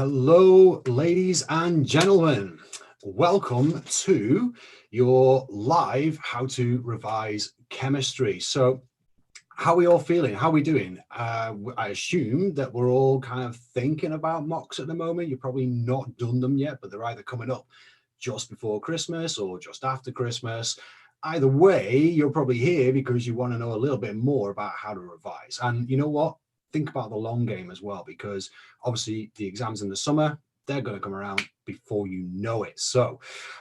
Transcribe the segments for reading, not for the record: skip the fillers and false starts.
Hello, ladies and gentlemen. Welcome to your live How to Revise Chemistry. So how are we all feeling? How are we doing? I assume that we're all kind of thinking about mocks at the moment. You've probably not done them yet, but they're either coming up just before Christmas or just after Christmas. Either way, you're probably here because you want to know a little bit more about how to revise. And you know what? Think about the long game as well, because obviously the exams in the summer, they're going to come around before you know it. So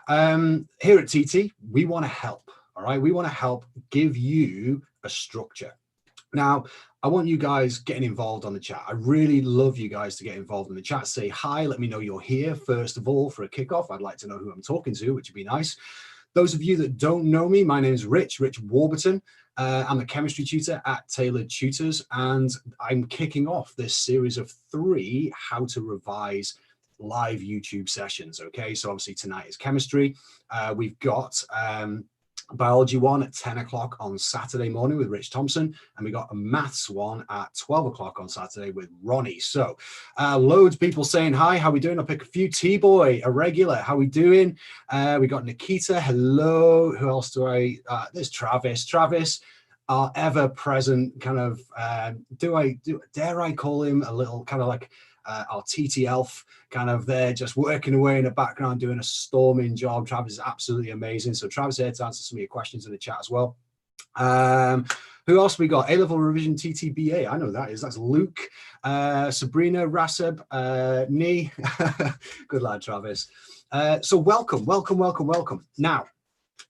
here at TT, we want to help. All right. We want to help give you a structure. Now, I want you guys getting involved on the chat. I really love you guys to get involved in the chat. Say hi. Let me know you're here. First of all, for a kickoff, I'd like to know who I'm talking to, which would be nice. Those of you that don't know me, my name is Rich Warburton. I'm a chemistry tutor at Tailored Tutors, and I'm kicking off this series of 3 how to revise live YouTube sessions. Okay, so obviously tonight is chemistry. We've got biology one at 10 o'clock on Saturday morning with Rich Thompson, and we got a maths one at 12 o'clock on Saturday with Ronnie. So loads of people saying hi. How we doing? I'll pick a few. T-Boy, a regular. How we doing? We got Nikita. Hello. Who else do I there's Travis, our ever-present kind of dare I call him a little kind of like our TT elf, kind of there just working away in the background, doing a storming job. Travis is absolutely amazing. So Travis here to answer some of your questions in the chat as well. Who else we got? A-level revision TTBA. I know that's Luke, Sabrina, Raseb, Nee. Good lad, Travis. So welcome. Now,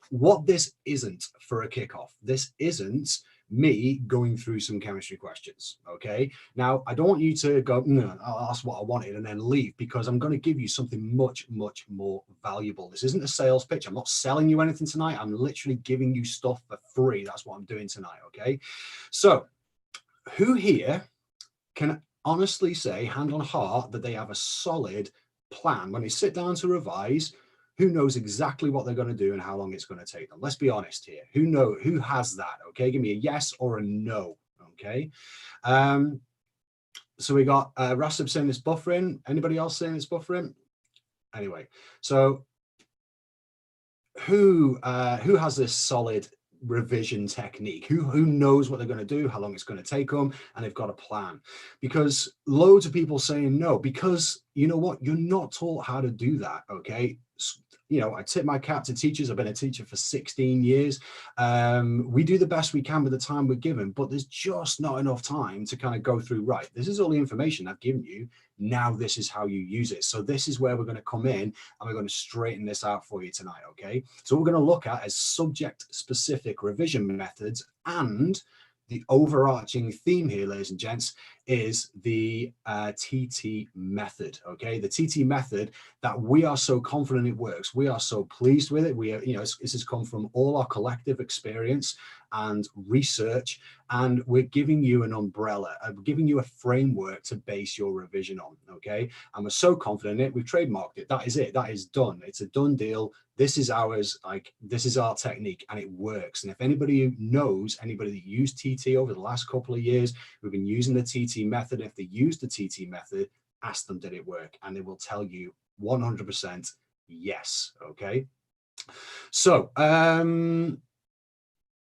what this isn't for a kickoff, this isn't me going through some chemistry questions. Okay, now I don't want you to go, no, I'll ask what I wanted and then leave, because I'm going to give you something much more valuable. This isn't a sales pitch. I'm not selling you anything tonight. I'm literally giving you stuff for free. That's what I'm doing tonight. Okay, so who here can honestly say, hand on heart, that they have a solid plan when they sit down to revise? Who knows exactly what they're going to do and how long it's going to take them? Let's be honest here. Who has that? Okay, give me a yes or a no. Okay. So we got Rasib saying it's buffering. Anybody else saying it's buffering? Anyway, so who has this solid revision technique? Who knows what they're going to do, how long it's going to take them, and they've got a plan? Because loads of people saying no, because you know what, you're not taught how to do that. Okay, you know, I tip my cap to teachers. I've been a teacher for 16 years. We do the best we can with the time we're given, but there's just not enough time to kind of go through, right, this is all the information I've given you. Now this is how you use it. So this is where we're going to come in and we're going to straighten this out for you tonight. Okay. So what we're going to look at is subject specific revision methods, and the overarching theme here, ladies and gents, is the TT method. Okay, the TT method that we are so confident it works. We are so pleased with it. We are, you know, this has come from all our collective experience and research, and we're giving you an umbrella, giving you a framework to base your revision on. Okay, and we're so confident in it. We've trademarked it. That is it. That is done. It's a done deal. This is ours. Like, this is our technique, and it works. And if anybody knows, anybody that used TT over the last couple of years, we've been using the TT method. If they use the TT method, ask them, did it work? And they will tell you 100% yes. Okay. So,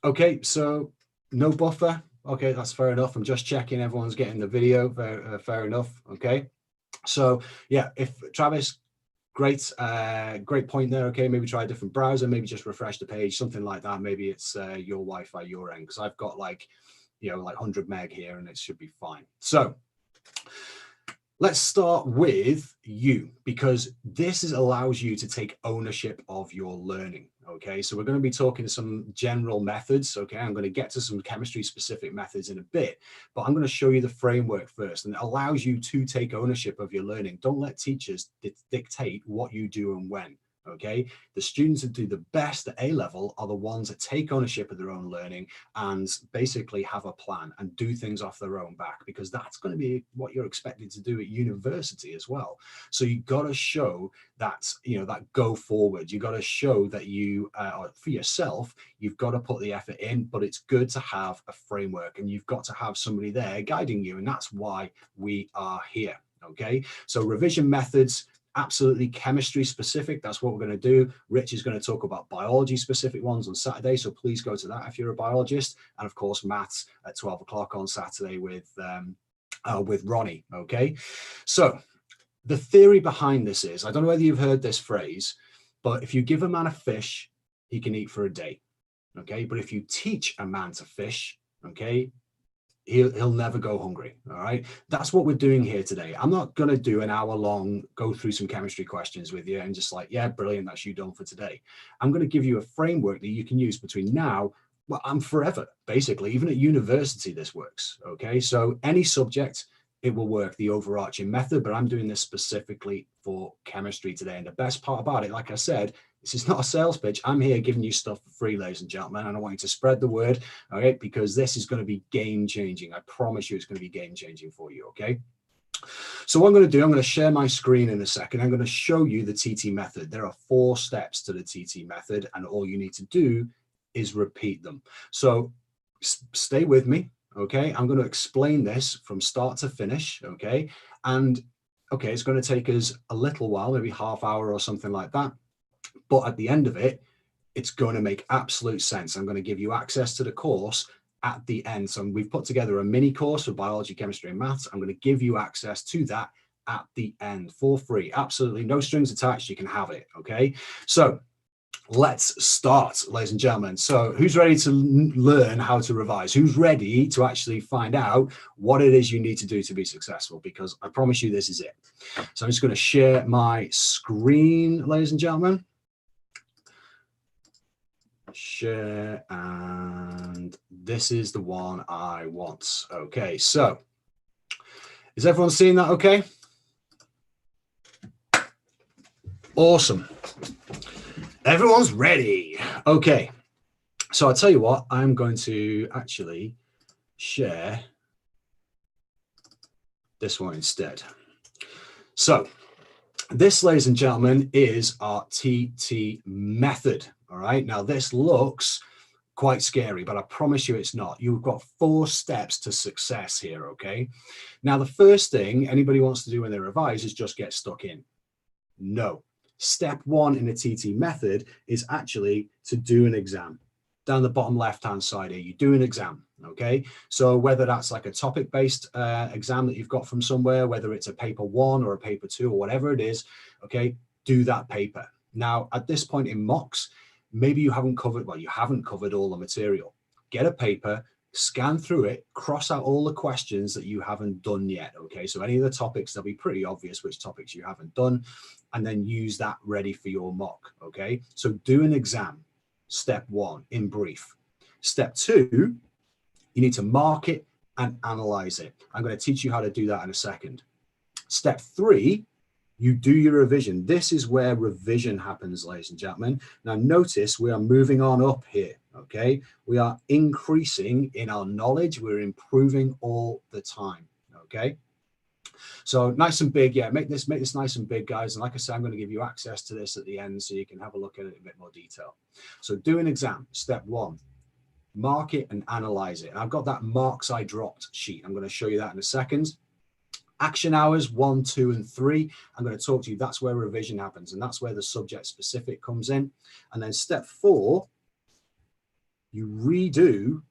okay. So no buffer. Okay. That's fair enough. I'm just checking everyone's getting the video. Fair enough. Okay. So yeah, if Travis, great point there. Okay, maybe try a different browser, maybe just refresh the page, something like that. Maybe it's your Wi-Fi, your end, because I've got like 100 meg here and it should be fine. So let's start with you, because this allows you to take ownership of your learning. Okay, so we're going to be talking some general methods. Okay, I'm going to get to some chemistry specific methods in a bit, but I'm going to show you the framework first, and it allows you to take ownership of your learning. Don't let teachers dictate what you do and when. Okay, the students that do the best at A-level are the ones that take ownership of their own learning and basically have a plan and do things off their own back, because that's going to be what you're expected to do at university as well. So you've got to show that, that go forward. You've got to show that you, for yourself, you've got to put the effort in, but it's good to have a framework, and you've got to have somebody there guiding you. And that's why we are here. Okay, so revision methods, absolutely chemistry specific. That's what we're going to do. Rich is going to talk about biology specific ones on Saturday, so please go to that if you're a biologist. And of course, maths at 12 o'clock on Saturday with Ronnie. Okay, so the theory behind this is, I don't know whether you've heard this phrase, but if you give a man a fish, he can eat for a day. Okay, but if you teach a man to fish, okay, he'll never go hungry. All right, that's what we're doing here today. I'm not going to do an hour long go through some chemistry questions with you and just like, yeah, brilliant, that's you done for today. I'm going to give you a framework that you can use between now, well, and forever, basically. Even at university this works. Okay, so any subject, it will work, the overarching method, but I'm doing this specifically for chemistry today. And the best part about it, like I said, this is not a sales pitch. I'm here giving you stuff for free, ladies and gentlemen, and I want you to spread the word, okay? Because this is going to be game changing. I promise you it's going to be game changing for you, okay? So what I'm going to do, I'm going to share my screen in a second. I'm going to show you the TT method. There are 4 steps to the TT method, and all you need to do is repeat them. So stay with me, okay? I'm going to explain this from start to finish, okay? And okay, it's going to take us a little while, maybe half hour or something like that. But at the end of it, it's going to make absolute sense. I'm going to give you access to the course at the end. So we've put together a mini course for biology, chemistry, and maths. I'm going to give you access to that at the end for free. Absolutely no strings attached. You can have it. Okay. So let's start, ladies and gentlemen. So who's ready to learn how to revise? Who's ready to actually find out what it is you need to do to be successful? Because I promise you this is it. So I'm just going to share my screen, ladies and gentlemen. Share, and this is the one I want. Okay, so is everyone seeing that okay? Awesome. Everyone's ready. Okay, so I'll tell you what, I'm going to actually share this one instead. So this, ladies and gentlemen, is our TT method. All right, now this looks quite scary, but I promise you it's not. You've got 4 steps to success here, okay? Now, the first thing anybody wants to do when they revise is just get stuck in. No. Step 1 in the TT method is actually to do an exam. Down the bottom left-hand side here, you do an exam, okay? So whether that's like a topic-based exam that you've got from somewhere, whether it's a paper 1 or a paper 2 or whatever it is, okay, do that paper. Now, at this point in mocks, maybe you haven't covered, well, you haven't covered all the material. Get a paper, scan through it, cross out all the questions that you haven't done yet, okay? So any of the topics, they'll be pretty obvious which topics you haven't done, and then use that ready for your mock, okay? So do an exam, step 1, in brief. Step 2, you need to mark it and analyze it. I'm going to teach you how to do that in a second. Step 3, you do your revision. This is where revision happens, ladies and gentlemen. Now notice we are moving on up here, okay? We are increasing in our knowledge. We're improving all the time, okay? So nice and big, yeah, make this nice and big, guys. And like I said, I'm going to give you access to this at the end so you can have a look at it in a bit more detail. So do an exam, step 1. Mark it and analyze it. And I've got that marks I dropped sheet. I'm going to show you that in a second. Action hours 1, 2, and 3. I'm going to talk to you. That's where revision happens, and that's where the subject specific comes in. And then step 4, you redo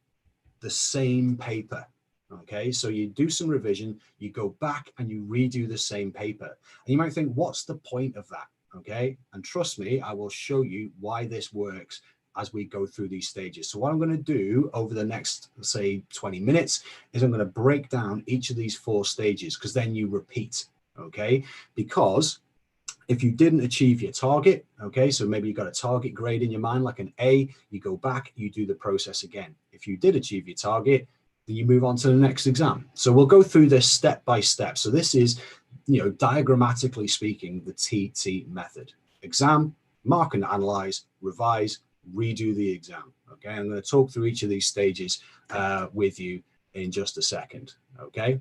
the same paper. Okay, so you do some revision, you go back and you redo the same paper. And you might think, what's the point of that? Okay, and trust me, I will show you why this works as we go through these stages. So what I'm going to do over the next, say, 20 minutes is I'm going to break down each of these 4 stages, because then you repeat, okay? Because if you didn't achieve your target, okay, so maybe you got a target grade in your mind, like an A, you go back, you do the process again. If you did achieve your target, then you move on to the next exam. So we'll go through this step by step. So this is, you know, diagrammatically speaking, the TT method. Exam, mark and analyze, revise, redo the exam. Okay, I'm going to talk through each of these stages with you in just a second. Okay,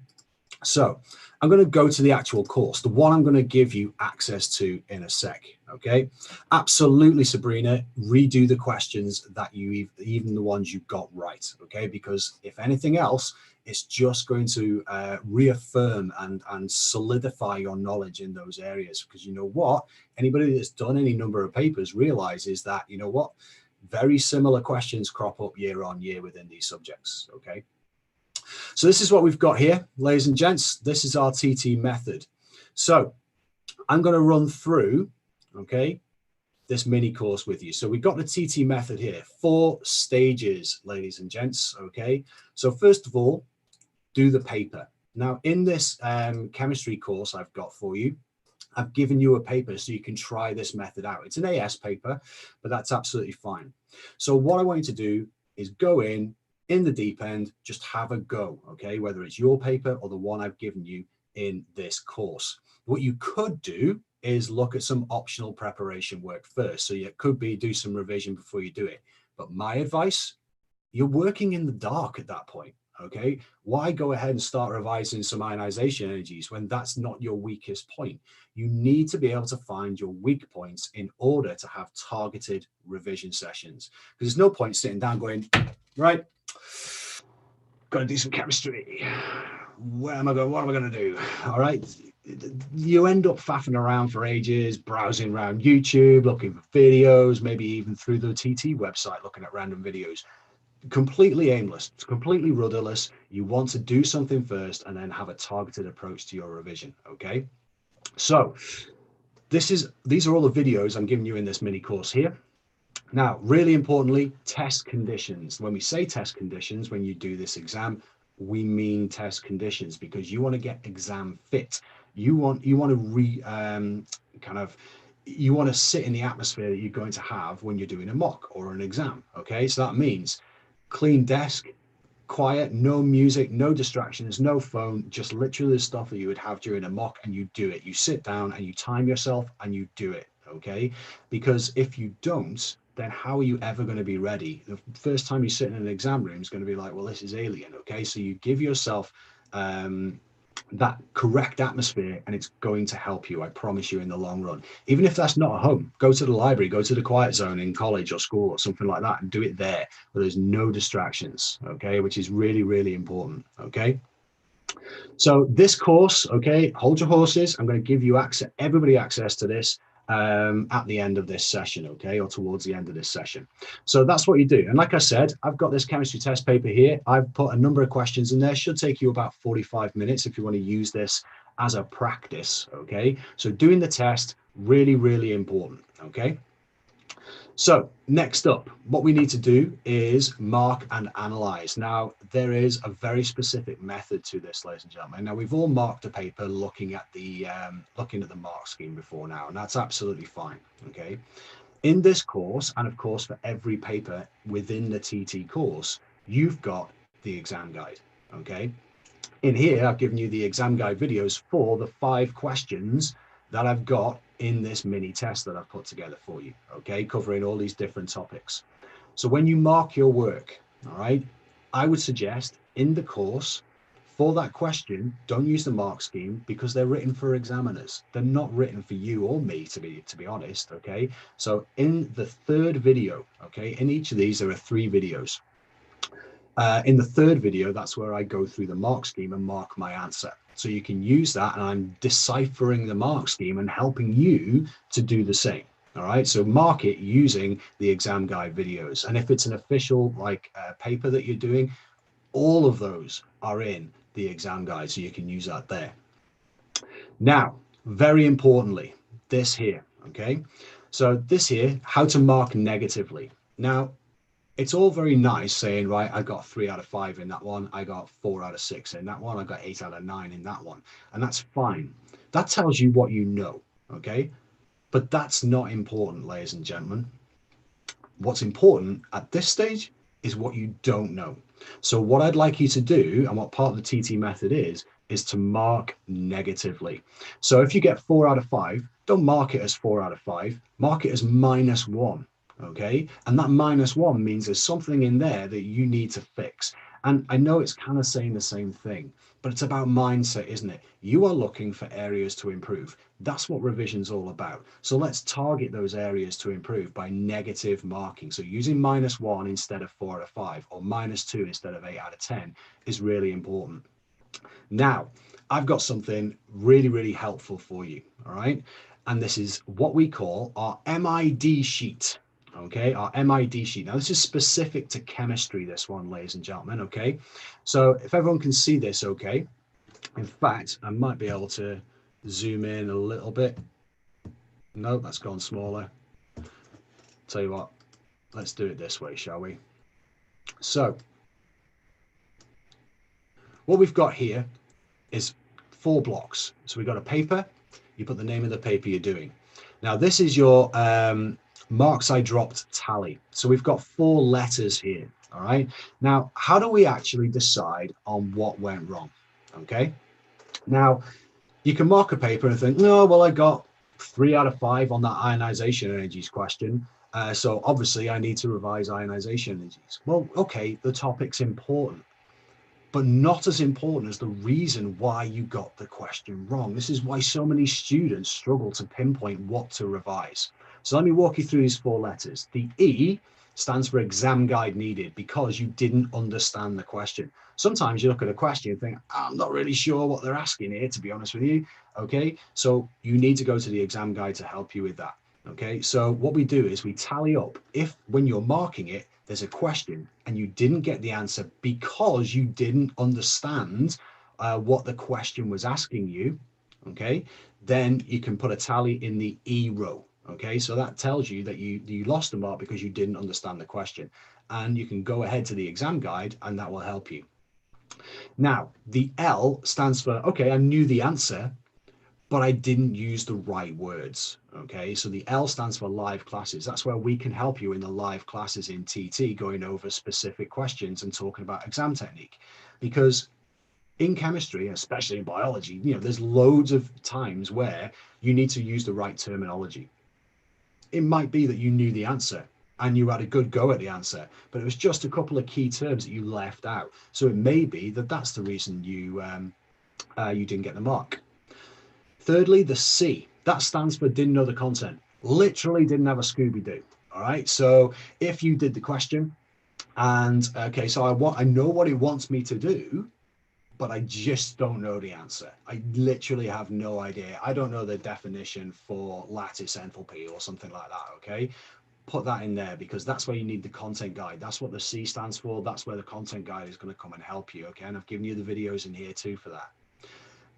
so I'm going to go to the actual course, the one I'm going to give you access to in a sec. Okay, absolutely, Sabrina, redo the questions that you, even the ones you got right. Okay, because if anything else, It's just going to reaffirm and solidify your knowledge in those areas, because you know what, anybody that's done any number of papers realizes that, you know what, very similar questions crop up year on year within these subjects. Okay, so this is what we've got here, ladies and gents. This is our TT method. So I'm going to run through, okay, this mini course with you. So we've got the TT method here, 4 stages, ladies and gents. Okay, so first of all, do the paper. Now in this chemistry course I've got for you, I've given you a paper so you can try this method out. It's an AS paper, but that's absolutely fine. So what I want you to do is go in the deep end, just have a go, okay, whether it's your paper or the one I've given you in this course. What you could do is look at some optional preparation work first. So it could be do some revision before you do it. But my advice, you're working in the dark at that point. Okay, why go ahead and start revising some ionization energies when that's not your weakest point? You need to be able to find your weak points in order to have targeted revision sessions. Because there's no point sitting down going, right, got to do some chemistry. Where am I going? What am I going to do? All right. You end up faffing around for ages, browsing around YouTube, looking for videos, maybe even through the TT website, looking at random videos. Completely aimless, it's completely rudderless. You want to do something first and then have a targeted approach to your revision. Okay, so these are all the videos I'm giving you in this mini course here. Now, really importantly, test conditions. When we say test conditions, when you do this exam, we mean test conditions, because you want to get exam fit. You want to you want to sit in the atmosphere that you're going to have when you're doing a mock or an exam. Okay, so that means clean desk, quiet, no music, no distractions, no phone, just literally the stuff that you would have during a mock, and you do it. You sit down and you time yourself and you do it, okay? Because if you don't, then how are you ever going to be ready? The first time you sit in an exam room is going to be like, well, this is alien, okay? So you give yourself that correct atmosphere, and it's going to help you, I promise you, in the long run. Even if that's not at home, go to the library, go to the quiet zone in college or school or something like that, and do it there where there's no distractions, okay, which is really, really important. Okay, so this course, okay, hold your horses. I'm going to give you everybody access to this at the end of this session, okay, or towards the end of this session. So that's what you do. And like I said, I've got this chemistry test paper here. I've put a number of questions in there. Should take you about 45 minutes if you want to use this as a practice, okay? So doing the test, really, really important, okay? So next up, what we need to do is mark and analyze. Now, there is a very specific method to this, ladies and gentlemen. Now, we've all marked a paper looking at the mark scheme before now, and that's absolutely fine, okay? In this course, and of course for every paper within the TT course, you've got the exam guide, okay? In here, I've given you the exam guide videos for the 5 questions that I've got in this mini test that I've put together for you, okay, covering all these different topics. So when you mark your work, all right, I would suggest in the course for that question, don't use the mark scheme, because they're written for examiners. They're not written for you or me, to be honest, okay? So in the 3rd video, okay, in each of these, there are 3 videos. In the 3rd video, that's where I go through the mark scheme and mark my answer. So you can use that, and I'm deciphering the mark scheme and helping you to do the same. All right, so mark it using the exam guide videos. And if it's an official paper that you're doing, all of those are in the exam guide, so you can use that there. Now, very importantly, this here, okay? So this here, how to mark negatively. Now, it's all very nice saying, right, I got 3 out of 5 in that one. I got 4 out of 6 in that one. I got 8 out of 9 in that one. And that's fine. That tells you what you know, okay? But that's not important, ladies and gentlemen. What's important at this stage is what you don't know. So what I'd like you to do, and what part of the TT method is to mark negatively. So if you get 4 out of 5, don't mark it as 4 out of 5. Mark it as -1. Okay, and that -1 means there's something in there that you need to fix. And I know it's kind of saying the same thing, but it's about mindset, isn't it? You are looking for areas to improve. That's what revision's all about. So let's target those areas to improve by negative marking. So using -1 instead of 4 out of 5 or -2 instead of 8 out of 10 is really important. Now, I've got something really, really helpful for you, all right? And this is what we call our MID sheet, okay? Our MID sheet. Now, this is specific to chemistry, this one, ladies and gentlemen, okay? So if everyone can see this, okay? In fact, I might be able to zoom in a little bit. No, that's gone smaller. Tell you what, let's do it this way, shall we? So what we've got here is 4 blocks. So we've got a paper, you put the name of the paper you're doing. Now this is your marks I dropped tally. So we've got 4 letters here, all right? Now, how do we actually decide on what went wrong, okay? Now, you can mark a paper and think, no, well, I got 3 out of 5 on that ionization energies question. So obviously I need to revise ionization energies. Well, okay, the topic's important, but not as important as the reason why you got the question wrong. This is why so many students struggle to pinpoint what to revise. So let me walk you through these 4 letters. The E stands for exam guide needed because you didn't understand the question. Sometimes you look at a question and think, I'm not really sure what they're asking here, to be honest with you. Okay, so you need to go to the exam guide to help you with that. Okay, so what we do is we tally up if when you're marking it, there's a question and you didn't get the answer because you didn't understand what the question was asking you, okay, then you can put a tally in the E row. Okay, so that tells you that you lost a mark because you didn't understand the question, and you can go ahead to the exam guide and that will help you. Now, the L stands for, okay, I knew the answer, but I didn't use the right words. Okay, so the L stands for live classes. That's where we can help you in the live classes in TT, going over specific questions and talking about exam technique. Because in chemistry, especially in biology, you know, there's loads of times where you need to use the right terminology. It might be that you knew the answer and you had a good go at the answer, but it was just a couple of key terms that you left out. So it may be that that's the reason you didn't get the mark. Thirdly, the C, that stands for didn't know the content. Literally didn't have a Scooby-Doo. All right. So if you did the question and okay, so I know what it wants me to do, but I just don't know the answer. I literally have no idea. I don't know the definition for lattice enthalpy or something like that, okay? Put that in there because that's where you need the content guide. That's what the C stands for. That's where the content guide is going to come and help you, okay? And I've given you the videos in here too for that.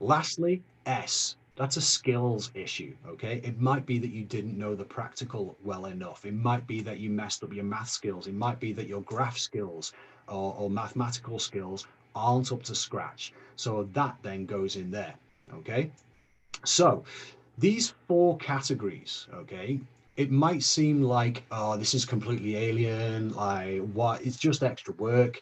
Lastly, S. That's a skills issue, okay? It might be that you didn't know the practical well enough. It might be that you messed up your math skills. It might be that your graph skills or mathematical skills aren't up to scratch. So that then goes in there, okay? So these 4 categories, okay, it might seem like, oh, this is completely alien, like what, it's just extra work.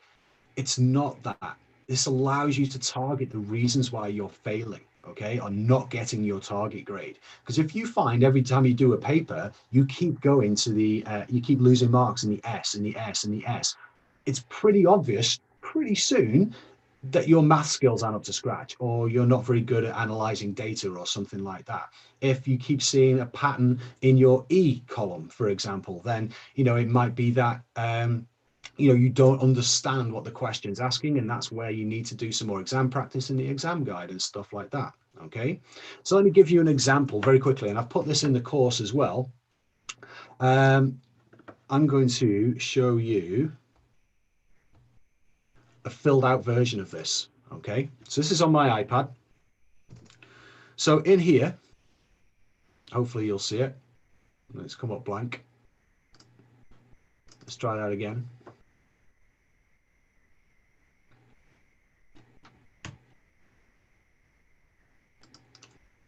It's not that. This allows you to target the reasons why you're failing, okay, or not getting your target grade. Because if you find every time you do a paper, you keep going to the, you keep losing marks in the S and the S and the S, it's pretty obvious pretty soon that your math skills aren't up to scratch or you're not very good at analyzing data or something like that. If you keep seeing a pattern in your E column, for example, then, you know, it might be that, you know, you don't understand what the question's asking, and that's where you need to do some more exam practice in the exam guide and stuff like that, okay? So let me give you an example very quickly, and I've put this in the course as well. I'm going to show you a filled out version of this, okay? So this is on my iPad. So in here, hopefully you'll see it. Let's come up blank. Let's try that again.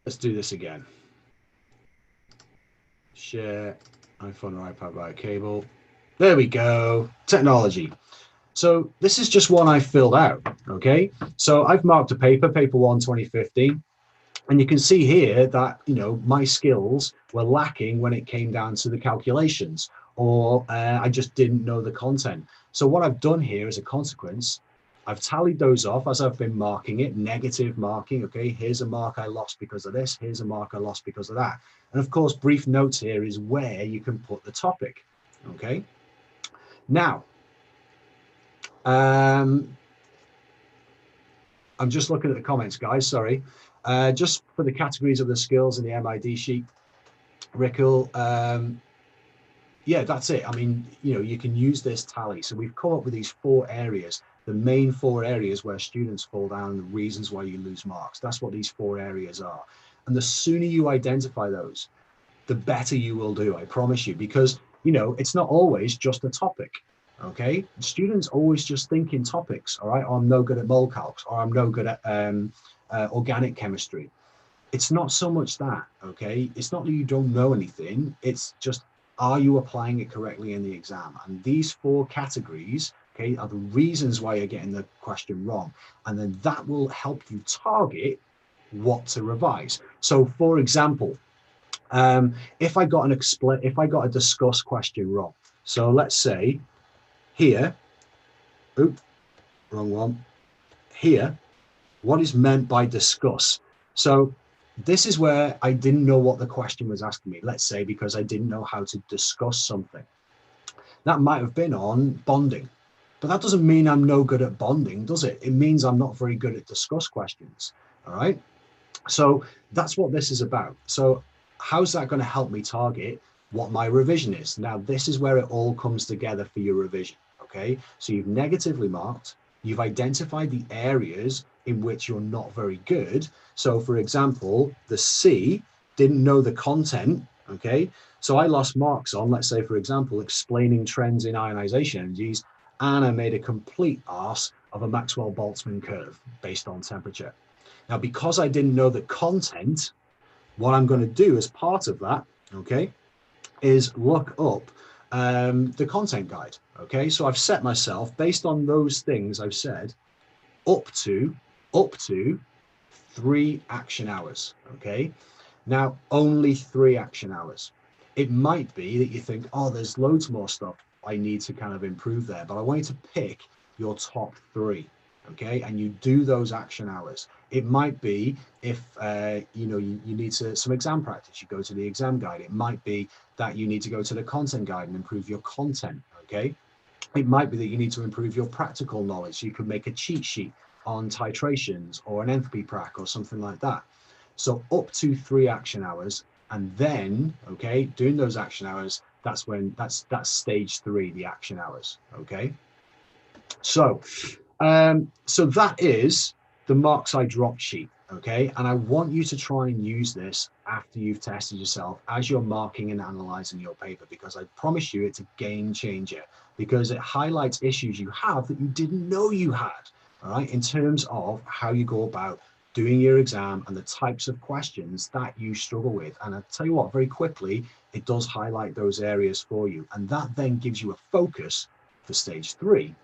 Let's do this again. Share iPhone or iPad via cable. There we go, technology. So this is just one I filled out, okay? So I've marked a paper 1 2015, and you can see here that, you know, my skills were lacking when it came down to the calculations, or I just didn't know the content. So what I've done here as a consequence I've tallied those off as I've been marking it, negative marking. Okay, here's a mark I lost because of this. Here's a mark I lost because of that. And of course, brief notes here is where you can put the topic. Okay. Now, I'm just looking at the comments, guys. Sorry. Just for the categories of the skills in the MID sheet, Rickle, yeah, that's it. I mean, you know, you can use this tally. So we've come up with these 4 areas, the main 4 areas where students fall down, the reasons why you lose marks. That's what these 4 areas are. And the sooner you identify those, the better you will do, I promise you, because, you know, it's not always just a topic. Okay, students always just think in topics. All right, I'm no good at mole calcs, or I'm no good at organic chemistry. It's not so much that. Okay, it's not that you don't know anything. It's just, are you applying it correctly in the exam? And these 4 categories, okay, are the reasons why you're getting the question wrong, and then that will help you target what to revise. So, for example, if I got a discuss question wrong, so let's say here, oop, wrong one. Here, what is meant by discuss? So this is where I didn't know what the question was asking me. Let's say because I didn't know how to discuss something. That might have been on bonding, but that doesn't mean I'm no good at bonding, does it? It means I'm not very good at discuss questions. All right. So that's what this is about. So how's that going to help me target what my revision is? Now, this is where it all comes together for your revision. Okay, so you've negatively marked, you've identified the areas in which you're not very good. So for example, the C didn't know the content. Okay, so I lost marks on, let's say, for example, explaining trends in ionization energies, and I made a complete arse of a Maxwell-Boltzmann curve based on temperature. Now, because I didn't know the content, what I'm going to do as part of that, okay, is look up the content guide. Okay, so I've set myself, based on those things I've said, up to 3 action hours. Okay, now only 3 action hours. It might be that you think, oh, there's loads more stuff I need to kind of improve there, but I want you to pick your top 3. Okay, and you do those action hours. It might be if you know you need some exam practice, you go to the exam guide. It might be that you need to go to the content guide and improve your content. Okay, it might be that you need to improve your practical knowledge. You could make a cheat sheet on titrations or an enthalpy prac or something like that. So up to 3 action hours, and then okay, doing those action hours, that's stage 3, the action hours. Okay, so so that is the marks I dropped sheet. Okay, and I want you to try and use this after you've tested yourself as you're marking and analyzing your paper, because I promise you it's a game changer, because it highlights issues you have that you didn't know you had. All right, in terms of how you go about doing your exam and the types of questions that you struggle with. And I'll tell you what, very quickly, it does highlight those areas for you, and that then gives you a focus for stage 3,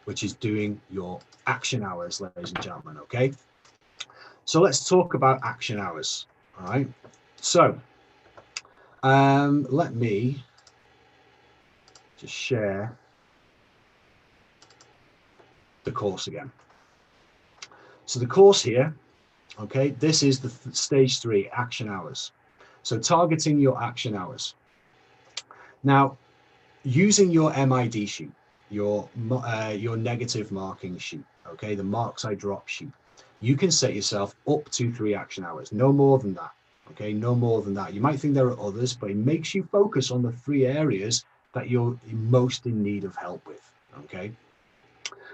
which is doing your action hours, ladies and gentlemen. Okay, so let's talk about action hours. All right, so let me just share the course again. So the course here, okay, this is the stage 3 action hours. So targeting your action hours. Now, using your MID sheet, your negative marking sheet, okay, the marks I drop sheet, you can set yourself up to 3 action hours, no more than that. Okay, no more than that. You might think there are others, but it makes you focus on the 3 areas that you're most in need of help with. Okay,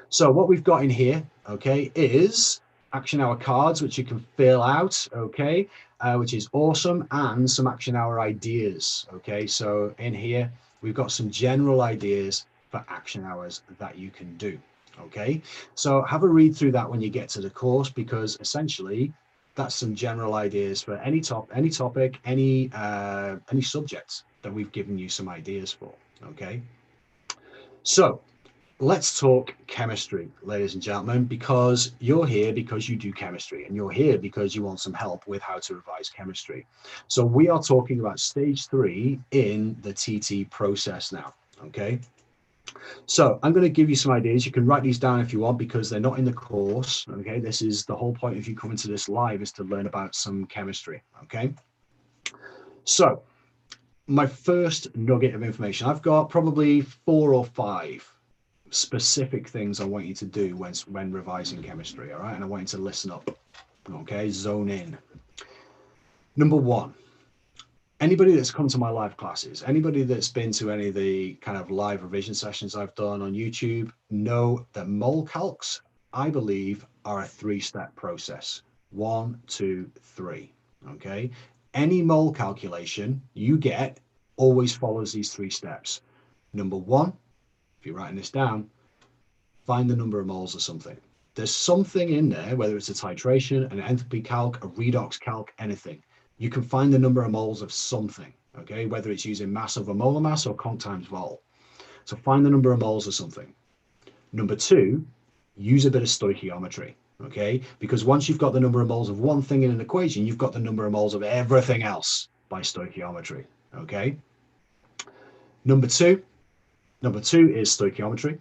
so what we've got in here, okay, is action hour cards, which you can fill out, okay, which is awesome, and some action hour ideas. Okay, so in here we've got some general ideas for action hours that you can do. Okay, so have a read through that when you get to the course, because essentially that's some general ideas for any topic, any subjects that we've given you some ideas for. Okay, so let's talk chemistry, ladies and gentlemen, because you're here because you do chemistry, and you're here because you want some help with how to revise chemistry. So we are talking about stage 3 in the TT process now. Okay, So I'm going to give you some ideas. You can write these down if you want, because they're not in the course. Okay, this is the whole point of you coming to this live, is to learn about some chemistry. Okay, so my first nugget of information, I've got probably 4 or 5 specific things I want you to do when revising chemistry. All right, and I want you to listen up. Okay, zone in. Number 1, anybody that's come to my live classes, anybody that's been to any of the kind of live revision sessions I've done on YouTube, know that mole calcs, I believe, are a 3-step process. 1, 2, 3. Okay. Any mole calculation you get always follows these 3 steps. Number 1, if you're writing this down, find the number of moles of something. There's something in there, whether it's a titration, an enthalpy calc, a redox calc, anything. You can find the number of moles of something, okay? Whether it's using mass over molar mass or conc times vol. So find the number of moles of something. Number 2, use a bit of stoichiometry, okay? Because once you've got the number of moles of one thing in an equation, you've got the number of moles of everything else by stoichiometry, okay? Number two is stoichiometry.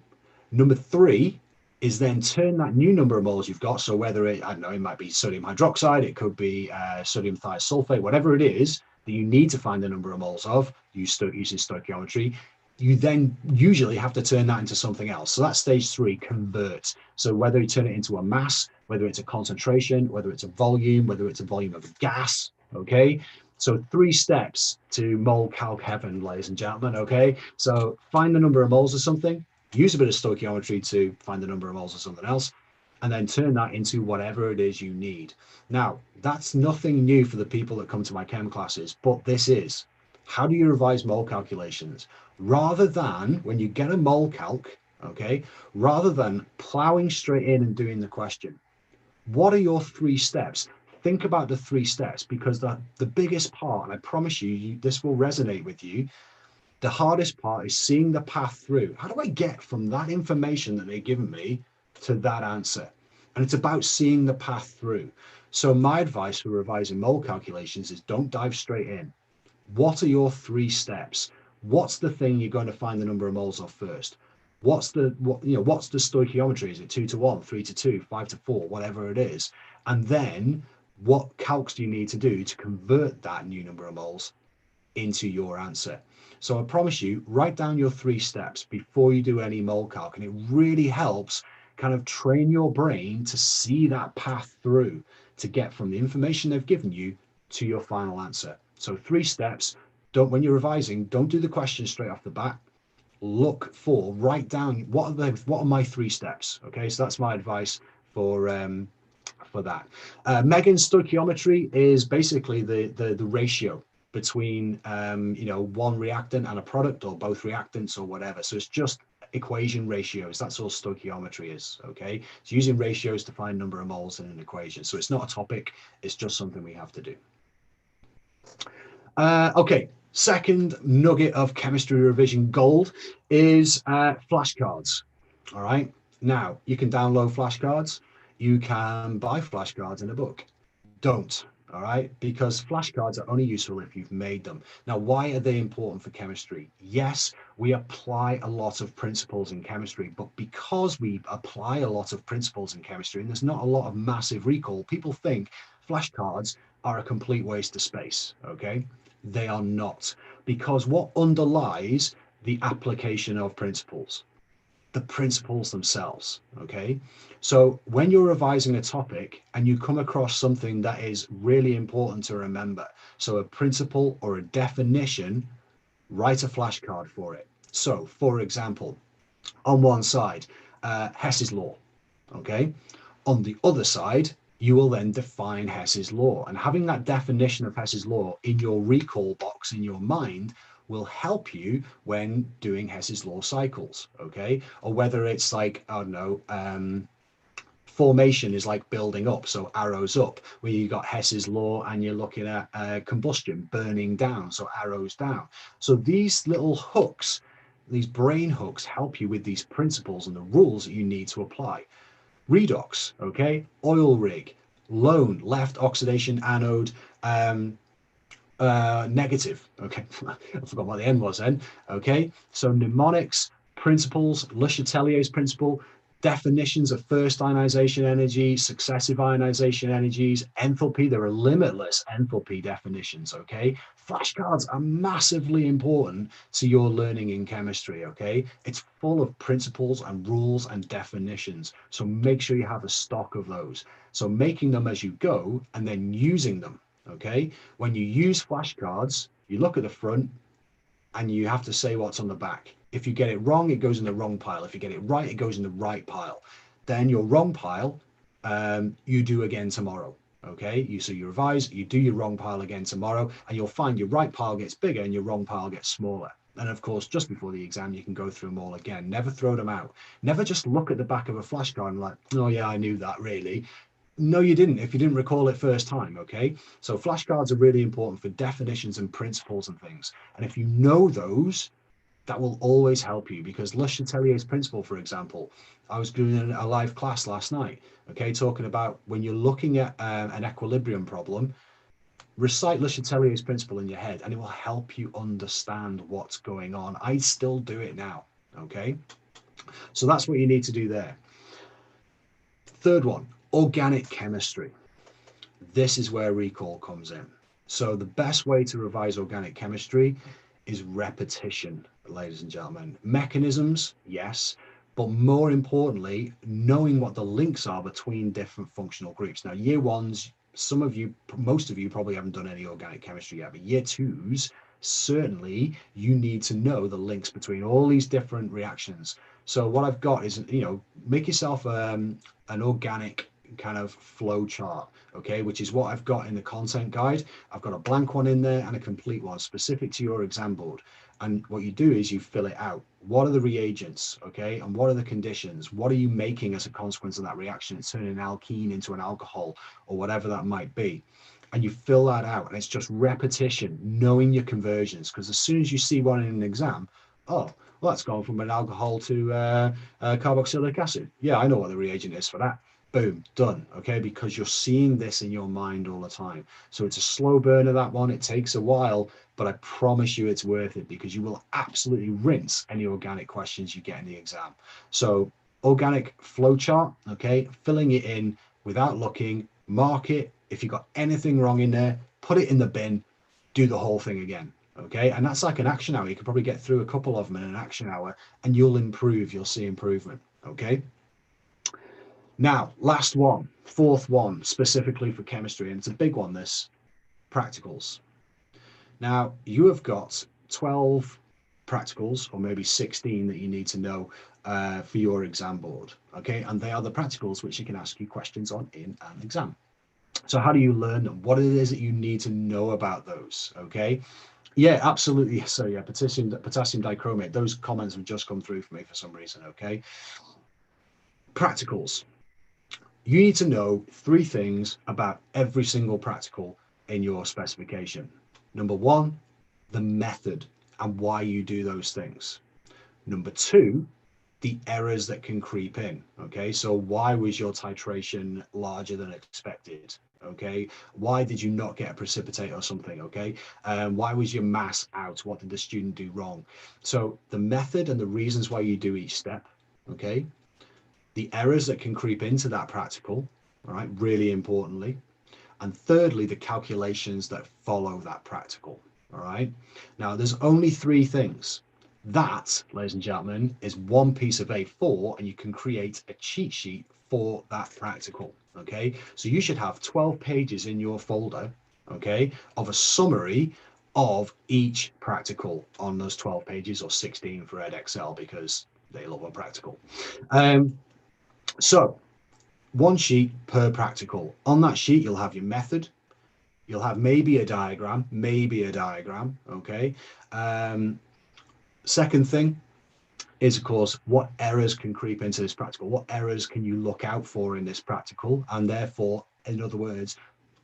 Number 3 is then turn that new number of moles you've got. So whether it, I don't know, it might be sodium hydroxide, it could be sodium thiosulfate, whatever it is that you need to find the number of moles of, using stoichiometry, you then usually have to turn that into something else. So that's stage 3, convert. So whether you turn it into a mass, whether it's a concentration, whether it's a volume, whether it's a volume of a gas, okay? So 3 steps to mole calc heaven, ladies and gentlemen, okay? So find the number of moles of something, use a bit of stoichiometry to find the number of moles of something else, and then turn that into whatever it is you need. Now, that's nothing new for the people that come to my chem classes, but this is, how do you revise mole calculations? Rather than, when you get a mole calc, okay, rather than plowing straight in and doing the question, what are your 3 steps? Think about the 3 steps, because the biggest part, and I promise you, this will resonate with you, the hardest part is seeing the path through. How do I get from that information that they've given me to that answer? And it's about seeing the path through. So my advice for revising mole calculations is don't dive straight in. What are your 3 steps? What's the thing you're going to find the number of moles of first? What's the stoichiometry? Is it 2 to 1, 3 to 2, 5 to 4, whatever it is? And then what calcs do you need to do to convert that new number of moles into your answer? So I promise you, write down your 3 steps before you do any mole calc, and it really helps kind of train your brain to see that path through to get from the information they've given you to your final answer. So 3 steps. When you're revising, don't do the question straight off the bat. Write down what are my 3 steps. Okay, so that's my advice for that. Megan's stoichiometry is basically the ratio between one reactant and a product, or both reactants, or whatever. So it's just equation ratios. That's all stoichiometry is. Okay, it's using ratios to find number of moles in an equation. So it's not a topic, it's just something we have to do. Okay, second nugget of chemistry revision gold is flashcards. All right, now you can download flashcards, you can buy flashcards in a book. Don't. All right, because flashcards are only useful if you've made them. Now, why are they important for chemistry? Yes, we apply a lot of principles in chemistry, but because we apply a lot of principles in chemistry and there's not a lot of massive recall, people think flashcards are a complete waste of space. Okay, they are not, because what underlies the application of principles? The principles themselves. Okay, so when you're revising a topic and you come across something that is really important to remember, so a principle or a definition, write a flashcard for it. So for example, on one side, Hess's law. Okay, on the other side, you will then define Hess's law, and having that definition of Hess's law in your recall box in your mind will help you when doing Hess's law cycles, okay? Or whether it's like, I don't know, formation is like building up, so arrows up, where you got Hess's law and you're looking at combustion, burning down, so arrows down. So these little hooks, these brain hooks, help you with these principles and the rules that you need to apply. Redox, okay? Oil rig, lone, left oxidation anode, negative. Okay, I forgot what the N was then. Okay, so mnemonics, principles, Le Chatelier's principle, definitions of first ionization energy, successive ionization energies, enthalpy. There are limitless enthalpy definitions, okay? Flashcards are massively important to your learning in chemistry, okay? It's full of principles and rules and definitions. So make sure you have a stock of those. So making them as you go and then using them, okay? When you use flashcards, you look at the front and you have to say what's on the back. If you get it wrong, it goes in the wrong pile. If you get it right, it goes in the right pile. Then your wrong pile, you do again tomorrow. Okay, so you revise, you do your wrong pile again tomorrow, and you'll find your right pile gets bigger and your wrong pile gets smaller. And of course, just before the exam, you can go through them all again. Never throw them out. Never just look at the back of a flashcard and like, oh yeah, I knew that really. No, you didn't, if you didn't recall it first time, okay? So flashcards are really important for definitions and principles and things. And if you know those, that will always help you, because Le Chatelier's principle, for example, I was doing a live class last night, okay, talking about when you're looking at an equilibrium problem, recite Le Chatelier's principle in your head and it will help you understand what's going on. I still do it now, okay? So that's what you need to do there. Third one, organic chemistry. This is where recall comes in. So the best way to revise organic chemistry is repetition, ladies and gentlemen. Mechanisms, yes, but more importantly, knowing what the links are between different functional groups. Now, year ones, some of you, most of you probably haven't done any organic chemistry yet, but year twos, certainly you need to know the links between all these different reactions. So what I've got is, make yourself an organic kind of flow chart, okay, which is what I've got in the content guide. I've got a blank one in there and a complete one specific to your exam board. And what you do is you fill it out. What are the reagents, okay, and what are the conditions? What are you making as a consequence of that reaction? It's turning an alkene into an alcohol or whatever that might be. And you fill that out, and it's just repetition, knowing your conversions, because as soon as you see one in an exam, oh, well, that's gone from an alcohol to carboxylic acid. Yeah, I know what the reagent is for that. Boom, done, okay, because you're seeing this in your mind all the time. So it's a slow burner, that one. It takes a while, but I promise you it's worth it, because you will absolutely rinse any organic questions you get in the exam. So organic flow chart, okay, filling it in without looking, mark it. If you've got anything wrong in there, put it in the bin, do the whole thing again. Okay, and that's like an action hour. You can probably get through a couple of them in an action hour and you'll improve, you'll see improvement. Okay. Now, last one, fourth one, specifically for chemistry, and it's a big one, this, practicals. Now, you have got 12 practicals, or maybe 16 that you need to know for your exam board, okay? And they are the practicals which you can ask you questions on in an exam. So how do you learn them? What it is that you need to know about those, okay? Yeah, absolutely. So yeah, potassium dichromate, those comments have just come through for me for some reason, okay? Practicals. You need to know 3 things about every single practical in your specification. Number 1, the method and why you do those things. Number 2, the errors that can creep in. Okay, so why was your titration larger than expected? Okay, why did you not get a precipitate or something? Okay, why was your mass out? What did the student do wrong? So the method and the reasons why you do each step. Okay, the errors that can creep into that practical, all right, really importantly. And thirdly, the calculations that follow that practical, all right? Now, there's only 3 things. That, ladies and gentlemen, is one piece of A4, and you can create a cheat sheet for that practical, okay? So you should have 12 pages in your folder, okay, of a summary of each practical on those 12 pages, or 16 for Edexcel, because they love a practical. So 1 sheet per practical. On that sheet, you'll have your method. You'll have maybe a diagram, okay? Second thing is, of course, what errors can creep into this practical? What errors can you look out for in this practical? And therefore, in other words,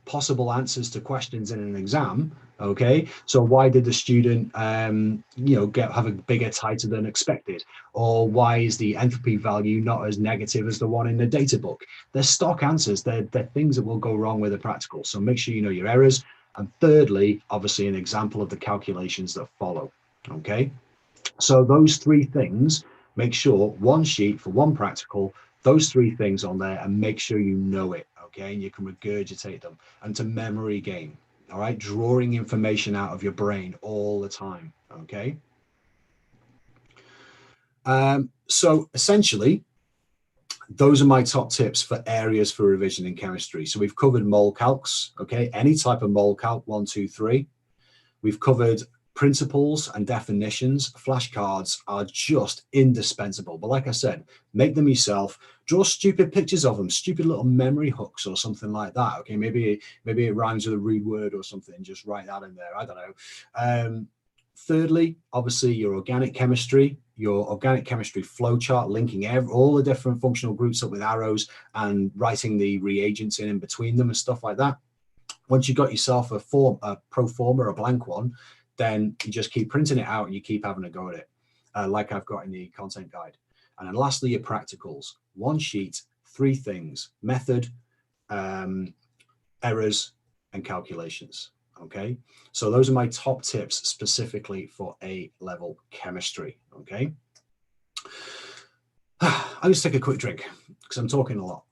possible answers to questions in an exam, okay? So why did the student, have a bigger titer than expected? Or why is the enthalpy value not as negative as the one in the data book? They're stock answers. They're things that will go wrong with a practical. So make sure you know your errors. And thirdly, obviously, an example of the calculations that follow, okay? So those 3 things Make sure one sheet for one practical, those 3 things on there, and make sure you know it, okay? And you can regurgitate them. And to memory game, all right? Drawing information out of your brain all the time, okay? So essentially, those are my top tips for areas for revision in chemistry. So we've covered mole calcs, okay? Any type of mole calc, 1, 2, 3. We've covered principles and definitions. Flashcards are just indispensable. But like I said, make them yourself. Draw stupid pictures of them, stupid little memory hooks or something like that. Okay, maybe it rhymes with a rude word or something. Just write that in there. I don't know. Thirdly, obviously your organic chemistry flowchart, linking all the different functional groups up with arrows and writing the reagents in between them and stuff like that. Once you've got yourself a pro forma or a blank one, then you just keep printing it out and you keep having a go at it, like I've got in the content guide. And then lastly, your practicals. 1 sheet, 3 things: method, errors, and calculations. Okay, so those are my top tips specifically for A-level chemistry. Okay, I'll just take a quick drink because I'm talking a lot.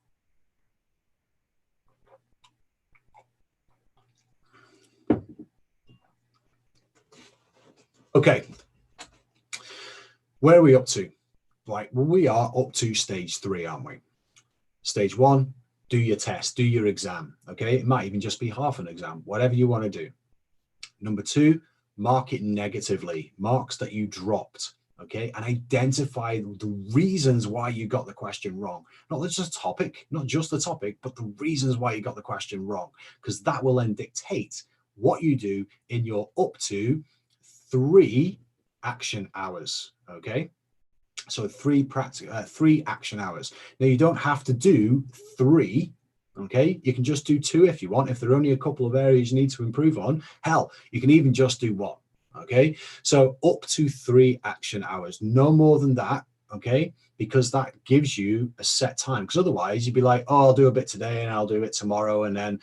Okay, where are we up to? Right, well, we are up to stage 3, aren't we? Stage 1, do your test, do your exam. Okay, it might even just be half an exam, whatever you want to do. Number 2, mark it negatively, marks that you dropped. Okay, and identify the reasons why you got the question wrong. Not just the topic, but the reasons why you got the question wrong, because that will then dictate what you do in your up to 3 action hours. Okay, so 3 action hours. Now you don't have to do 3. Okay, you can just do 2 if you want. If there are only a couple of areas you need to improve on, hell, you can even just do 1. Okay, so up to 3 action hours, no more than that. Okay, because that gives you a set time. Because otherwise you'd be like, oh, I'll do a bit today and I'll do it tomorrow, and then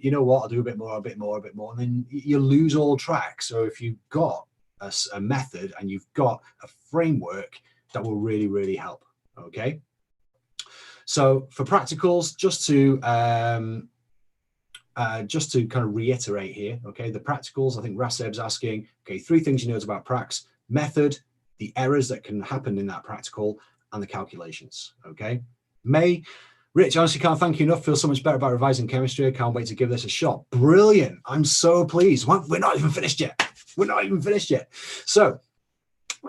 you know what, I'll do a bit more, and then you lose all track. So if you've got a method and you've got a framework, that will really, really help. Okay, so for practicals, just to kind of reiterate here, okay, the practicals, I think Raseb's asking, okay, 3 things you know about pracs: method, the errors that can happen in that practical, and the calculations. Okay, Rich, honestly can't thank you enough. Feel so much better about revising chemistry. I can't wait to give this a shot. Brilliant. I'm so pleased. We're not even finished yet. So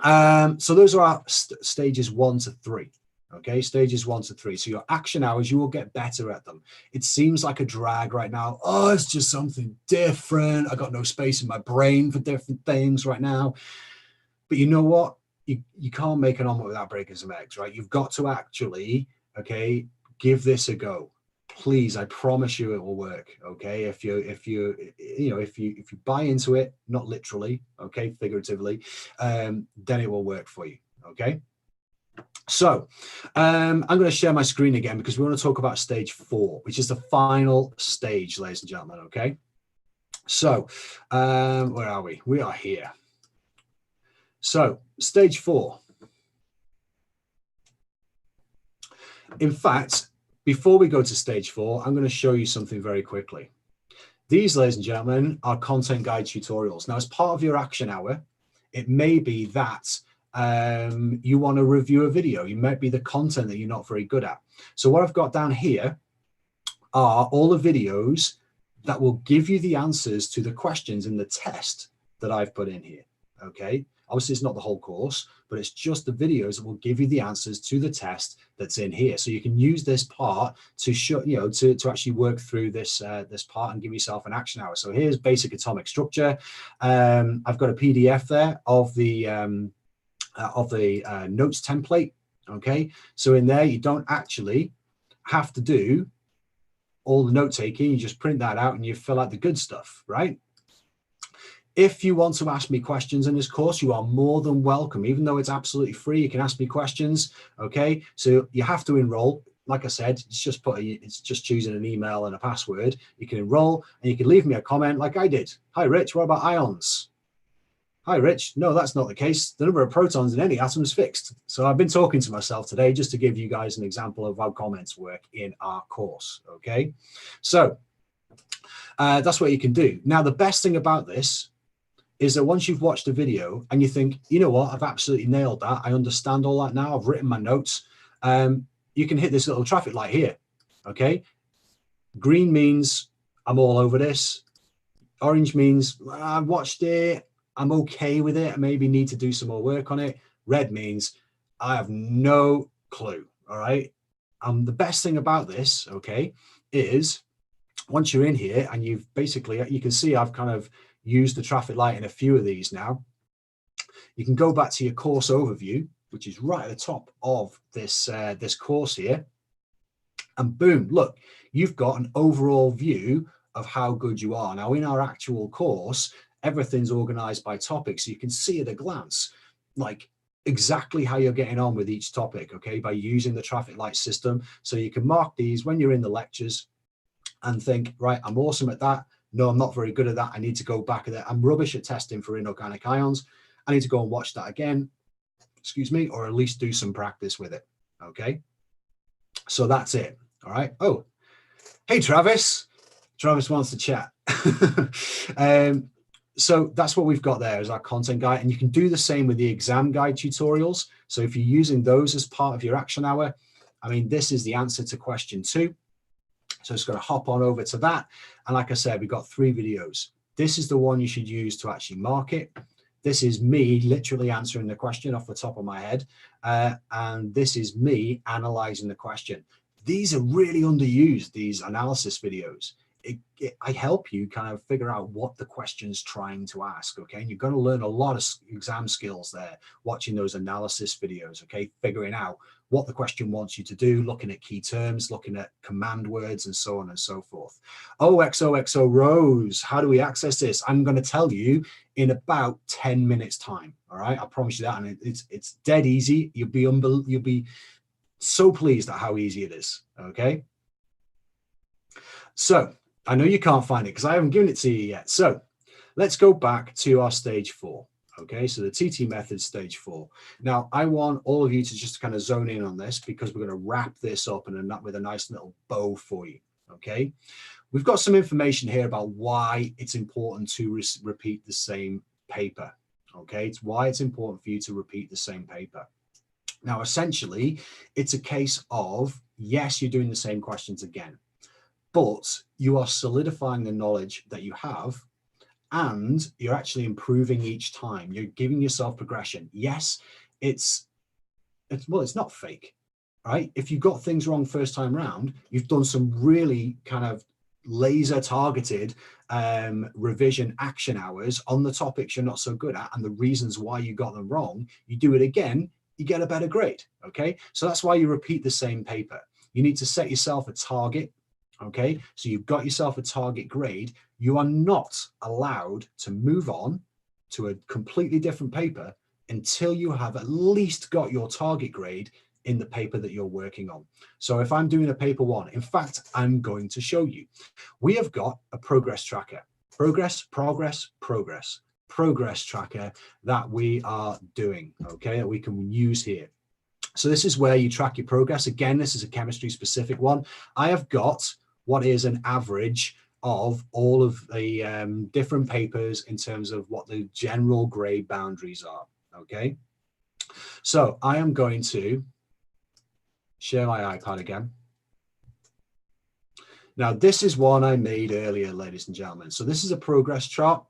those are our stages 1 to 3. Okay, stages 1 to 3. So your action hours, you will get better at them. It seems like a drag right now. Oh, it's just something different. I got no space in my brain for different things right now. But you know what? You can't make an omelet without breaking some eggs, right? You've got to actually, okay, give this a go. Please, I promise you it will work. Okay, if you buy into it, not literally, okay, figuratively, then it will work for you. Okay. So I'm going to share my screen again because we want to talk about stage 4, which is the final stage, ladies and gentlemen. Okay, so where are we? We are here. So stage 4. In fact, before we go to stage 4, I'm going to show you something very quickly. These, ladies and gentlemen, are content guide tutorials. Now, as part of your action hour, it may be that you want to review a video. You might be the content that you're not very good at. So what I've got down here are all the videos that will give you the answers to the questions in the test that I've put in here. Okay, obviously it's not the whole course, but it's just the videos that will give you the answers to the test that's in here. So you can use this part to show, to actually work through this this part and give yourself an action hour. So here's basic atomic structure. I've got a PDF there of the notes template. Okay, so in there you don't actually have to do all the note taking. You just print that out and you fill out the good stuff, right? If you want to ask me questions in this course, you are more than welcome. Even though it's absolutely free, you can ask me questions. Okay, so you have to enroll. Like I said, it's just choosing an email and a password. You can enroll and you can leave me a comment like I did. Hi, Rich. What about ions? Hi, Rich. No, that's not the case. The number of protons in any atom is fixed. So I've been talking to myself today just to give you guys an example of how comments work in our course. Okay, so that's what you can do. Now, the best thing about this is that once you've watched a video and you think, you know what, I've absolutely nailed that. I understand all that now. I've written my notes. You can hit this little traffic light here. Okay. Green means I'm all over this. Orange means I've watched it. I'm okay with it. I maybe need to do some more work on it. Red means I have no clue. All right. The best thing about this, okay, is once you're in here and you've basically, you can see I've kind of used the traffic light in a few of these now. You can go back to your course overview, which is right at the top of this, this course here. And boom, look, you've got an overall view of how good you are. Now, in our actual course, everything's organized by topic. So you can see at a glance, like exactly how you're getting on with each topic, okay, by using the traffic light system. So you can mark these when you're in the lectures and think, right, I'm awesome at that. No, I'm not very good at that. I need to go back at that. I'm rubbish at testing for inorganic ions. I need to go and watch that again, excuse me, or at least do some practice with it, okay? So that's it, all right? Oh, hey, Travis. Travis wants to chat. So that's what we've got there as our content guide. And you can do the same with the exam guide tutorials. So if you're using those as part of your action hour, I mean, this is the answer to question 2. So it's going to hop on over to that. And like I said, we've got 3 videos. This is the one you should use to actually mark it. This is me literally answering the question off the top of my head. And this is me analyzing the question. These are really underused, these analysis videos. I help you kind of figure out what the question's trying to ask, okay? And you're going to learn a lot of exam skills there, watching those analysis videos, okay? Figuring out what the question wants you to do, looking at key terms, looking at command words, and so on and so forth. OXOXO Rose, how do we access this? I'm going to tell you in about 10 minutes time, all right? I promise you that, and it's dead easy. You'll be so pleased at how easy it is, okay? So I know you can't find it because I haven't given it to you yet. So let's go back to our stage 4. Okay, so the TT method stage 4. Now I want all of you to just kind of zone in on this because we're going to wrap this up with a nice little bow for you. Okay, we've got some information here about why it's important to repeat the same paper. Okay, it's why it's important for you to repeat the same paper. Now, essentially, it's a case of, yes, you're doing the same questions again, but you are solidifying the knowledge that you have and you're actually improving each time. You're giving yourself progression. Yes, it's not fake, right? If you got things wrong first time round, you've done some really kind of laser targeted revision action hours on the topics you're not so good at and the reasons why you got them wrong. You do it again, you get a better grade, okay? So that's why you repeat the same paper. You need to set yourself a target, okay? So you've got yourself a target grade. You are not allowed to move on to a completely different paper until you have at least got your target grade in the paper that you're working on. So if I'm doing a paper 1, in fact, I'm going to show you. We have got a progress tracker, progress tracker that we are doing, okay, that we can use here. So this is where you track your progress. Again, this is a chemistry specific one. I have got what is an average of all of the different papers in terms of what the general grade boundaries are, okay? So I am going to share my iPad again. Now, this is one I made earlier, ladies and gentlemen. So this is a progress chart.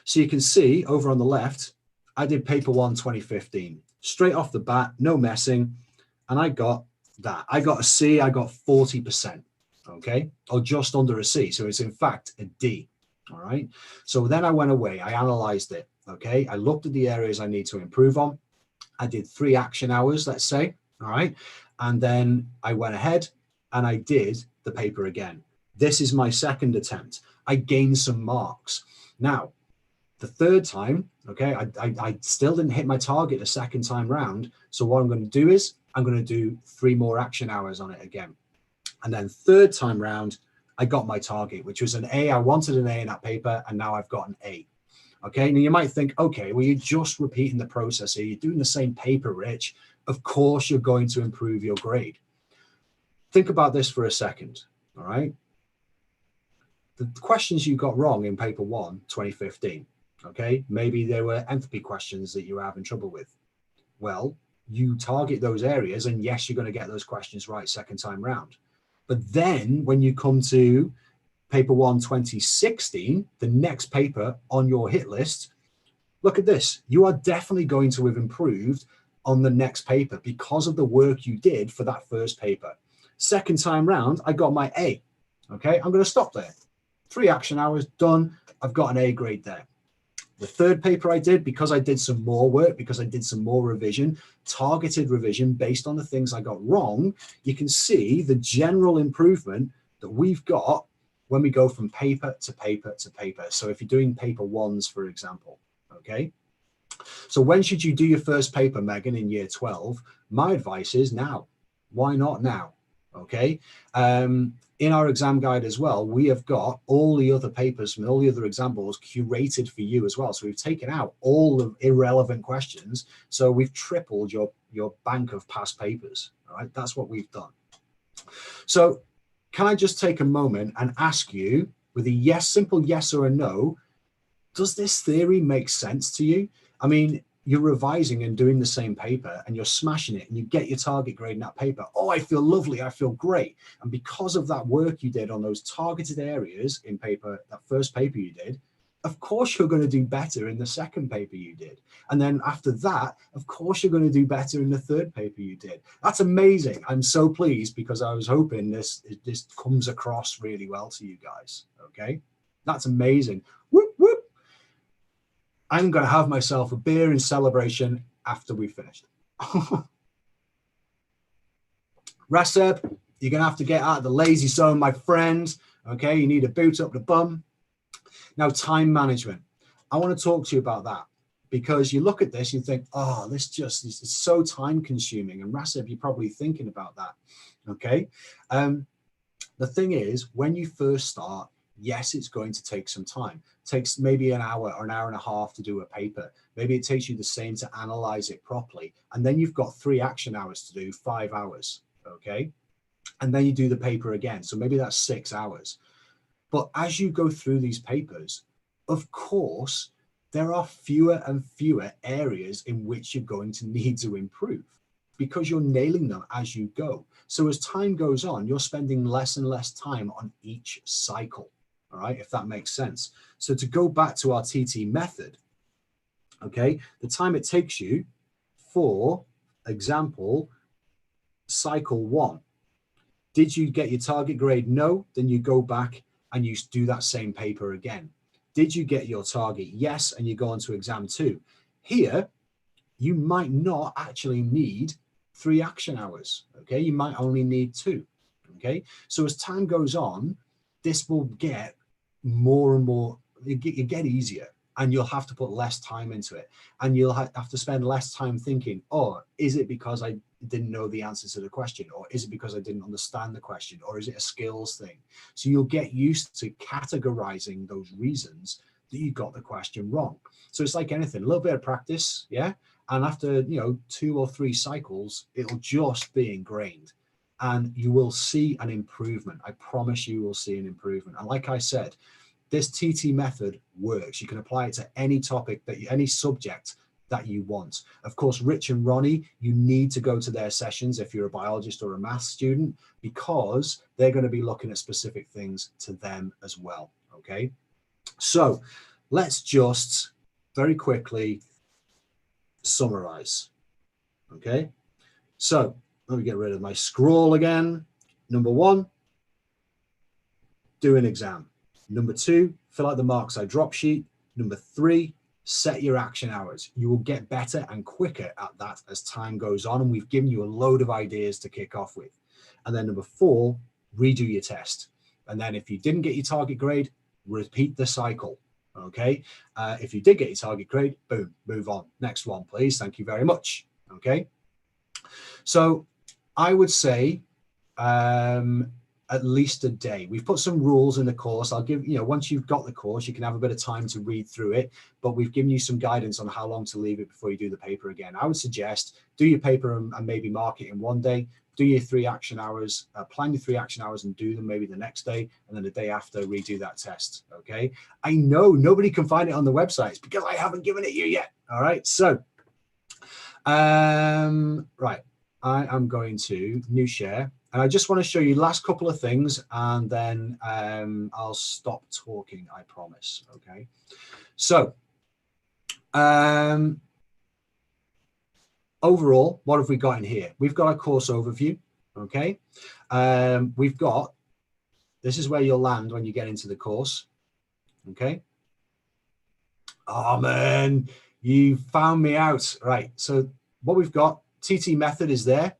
So you can see over on the left, I did paper 1 2015, straight off the bat, no messing. And I got that. I got a C, I got 40%, okay? Or just under a C. So it's in fact a D, all right? So then I went away, I analyzed it, okay? I looked at the areas I need to improve on. I did 3 action hours, let's say, all right? And then I went ahead and I did the paper again. This is my second attempt. I gained some marks. Now, the third time, okay, I still didn't hit my target the second time round. So what I'm going to do is I'm going to do 3 more action hours on it again. And then third time round, I got my target, which was an A. I wanted an A in that paper, and now I've got an A. Okay, now you might think, okay, well, you're just repeating the process here. You're doing the same paper, Rich. Of course, you're going to improve your grade. Think about this for a second, all right? The questions you got wrong in paper 1, 2015, okay? Maybe there were enthalpy questions that you were having trouble with. Well, you target those areas, and yes, you're going to get those questions right second time round. But then when you come to paper 1, 2016, the next paper on your hit list, look at this. You are definitely going to have improved on the next paper because of the work you did for that first paper. Second time round, I got my A. Okay, I'm going to stop there. 3 action hours done. I've got an A grade there. The third paper I did, because I did some more work, because I did some more revision, targeted revision based on the things I got wrong, you can see the general improvement that we've got when we go from paper to paper to paper. So if you're doing paper 1s, for example, okay? So when should you do your first paper, Megan, in year 12? My advice is now. Why not now? Okay. In our exam guide as well, we have got all the other papers from all the other examples curated for you as well. So we've taken out all the irrelevant questions. So we've tripled your bank of past papers. All right. That's what we've done. So can I just take a moment and ask you with a yes, simple yes or a no, does this theory make sense to you? I mean, you're revising and doing the same paper and you're smashing it and you get your target grade in that paper. Oh, I feel lovely. I feel great. And because of that work you did on those targeted areas in paper, that first paper you did, of course you're going to do better in the second paper you did. And then after that, of course, you're going to do better in the third paper you did. That's amazing. I'm so pleased because I was hoping this comes across really well to you guys. Okay. That's amazing. Whoop, whoop. I'm going to have myself a beer in celebration after we've finished. Raseb, you're going to have to get out of the lazy zone, my friend. Okay, you need to boot up the bum. Now, time management. I want to talk to you about that because you look at this, you think, oh, this is so time consuming. And Raseb, you're probably thinking about that. Okay. The thing is, when you first start, yes, it's going to take some time. It takes maybe an hour or an hour and a half to do a paper. Maybe it takes you the same to analyze it properly. And then you've got 3 action hours to do, 5 hours, okay? And then you do the paper again. So maybe that's 6 hours. But as you go through these papers, of course, there are fewer and fewer areas in which you're going to need to improve because you're nailing them as you go. So as time goes on, you're spending less and less time on each cycle. All right, if that makes sense. So to go back to our TT method, okay, the time it takes you, for example, cycle 1. Did you get your target grade? No. Then you go back and you do that same paper again. Did you get your target? Yes. And you go on to exam 2. Here, you might not actually need 3 action hours. Okay, you might only need 2. Okay, so as time goes on, this will get more and more, you get easier, and you'll have to put less time into it, and you'll have to spend less time thinking, oh, is it because I didn't know the answer to the question, or is it because I didn't understand the question, or is it a skills thing? So you'll get used to categorizing those reasons that you got the question wrong. So it's like anything, a little bit of practice, yeah, and after 2 or 3 cycles, it'll just be ingrained. And you will see an improvement. I promise you will see an improvement. And like I said, this TT method works. You can apply it to any topic, any subject that you want. Of course, Rich and Ronnie, you need to go to their sessions if you're a biologist or a math student, because they're going to be looking at specific things to them as well. Okay. So let's just very quickly summarize. Okay. So let me get rid of my scroll again. Number 1, do an exam. Number 2, fill out the marks I drop sheet. Number 3, set your action hours. You will get better and quicker at that as time goes on. And we've given you a load of ideas to kick off with. And then number 4, redo your test. And then if you didn't get your target grade, repeat the cycle. Okay. If you did get your target grade, boom, move on. Next one, please. Thank you very much. Okay. So I would say at least a day. We've put some rules in the course. I'll give, once you've got the course, you can have a bit of time to read through it, but we've given you some guidance on how long to leave it before you do the paper again. I would suggest do your paper and maybe mark it in one day, do your 3 action hours, plan your 3 action hours and do them maybe the next day, and then the day after redo that test, okay? I know nobody can find it on the websites because I haven't given it you yet, all right? So, right, I am going to new share. And I just want to show you last couple of things, and then I'll stop talking, I promise, okay? So, overall, what have we got in here? We've got a course overview, okay? We've got, this is where you'll land when you get into the course, okay? Oh, man, you found me out. Right, so what we've got, TT method is there.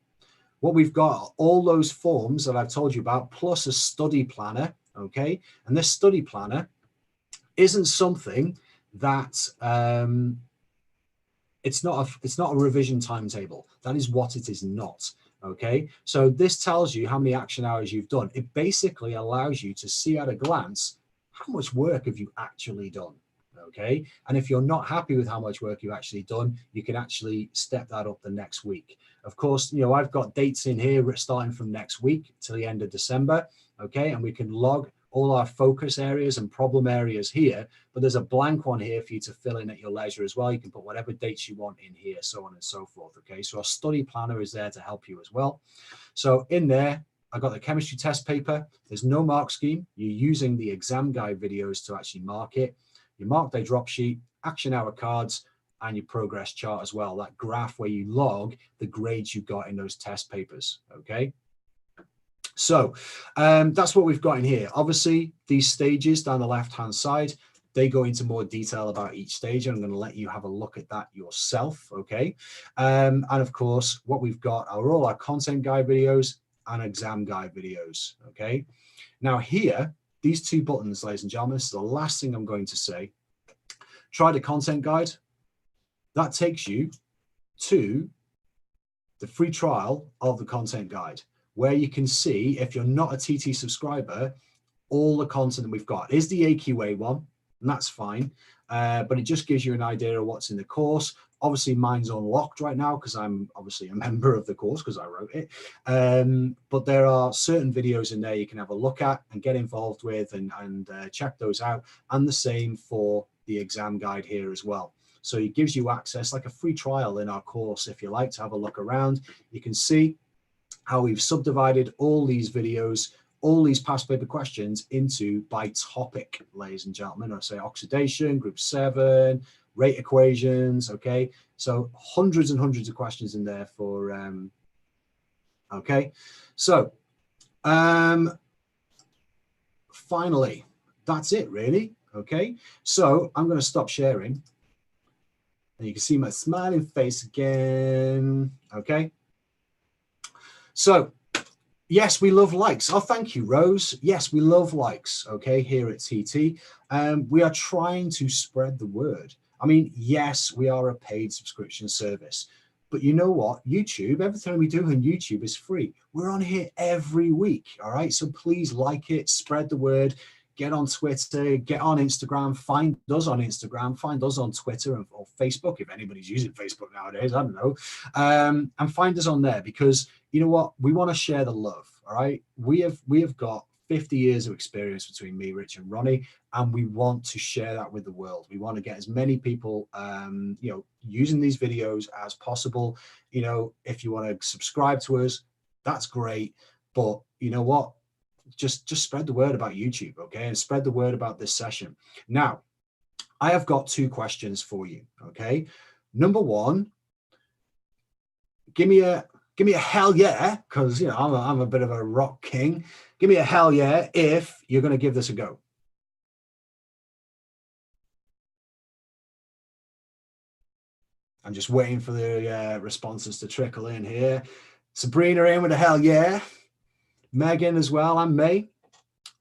What we've got, all those forms that I've told you about, plus a study planner, okay? And this study planner isn't something that, it's not a revision timetable. That is what it is not, okay? So this tells you how many action hours you've done. It basically allows you to see at a glance, how much work have you actually done? Okay, and if you're not happy with how much work you've actually done, you can actually step that up the next week. Of course, I've got dates in here starting from next week till the end of December, okay, and we can log all our focus areas and problem areas here, but there's a blank one here for you to fill in at your leisure as well. You can put whatever dates you want in here, so on and so forth, okay? So our study planner is there to help you as well. So in there, I got the chemistry test paper. There's no mark scheme. You're using the exam guide videos to actually mark it. Your mark day drop sheet, action hour cards, and your progress chart as well, that graph where you log the grades you got in those test papers, okay? So that's what we've got in here. Obviously, these stages down the left-hand side, they go into more detail about each stage. I'm going to let you have a look at that yourself, okay? And of course, what we've got are all our content guide videos and exam guide videos, okay? Now here, these 2 buttons, ladies and gentlemen, this is the last thing I'm going to say. Try the content guide. That takes you to the free trial of the content guide, where you can see, if you're not a TT subscriber, all the content that we've got. Is the AQA one, and that's fine, but it just gives you an idea of what's in the course. Obviously, mine's unlocked right now because I'm obviously a member of the course because I wrote it. But there are certain videos in there you can have a look at and get involved with and check those out. And the same for the exam guide here as well. So it gives you access, like a free trial in our course, if you like to have a look around. You can see how we've subdivided all these videos, all these past paper questions into by topic, ladies and gentlemen. I say oxidation, group 7, rate equations, okay? So hundreds and hundreds of questions in there for, okay? So finally, that's it really, okay? So I'm going to stop sharing. And you can see my smiling face again, okay? So, yes, we love likes. Oh, thank you, Rose. Yes, we love likes, okay, here at TT. We are trying to spread the word. I mean, yes, we are a paid subscription service, but you know what? YouTube, everything we do on YouTube is free. We're on here every week, all right? So please like it, spread the word, get on Twitter, get on Instagram, find us on Instagram, find us on Twitter or Facebook, if anybody's using Facebook nowadays, I don't know, and find us on there because you know what? We want to share the love, all right? We have got 50 years of experience between me, Rich, and Ronnie, and we want to share that with the world. We want to get as many people, using these videos as possible. If you want to subscribe to us, that's great. But you know what? Just spread the word about YouTube, okay? And spread the word about this session. Now, I have got 2 questions for you, okay? Number 1, give me a hell yeah, because I'm a bit of a rock king. Give me a hell yeah if you're going to give this a go. I'm just waiting for the responses to trickle in here. Sabrina in with a hell yeah. Megan as well, and May.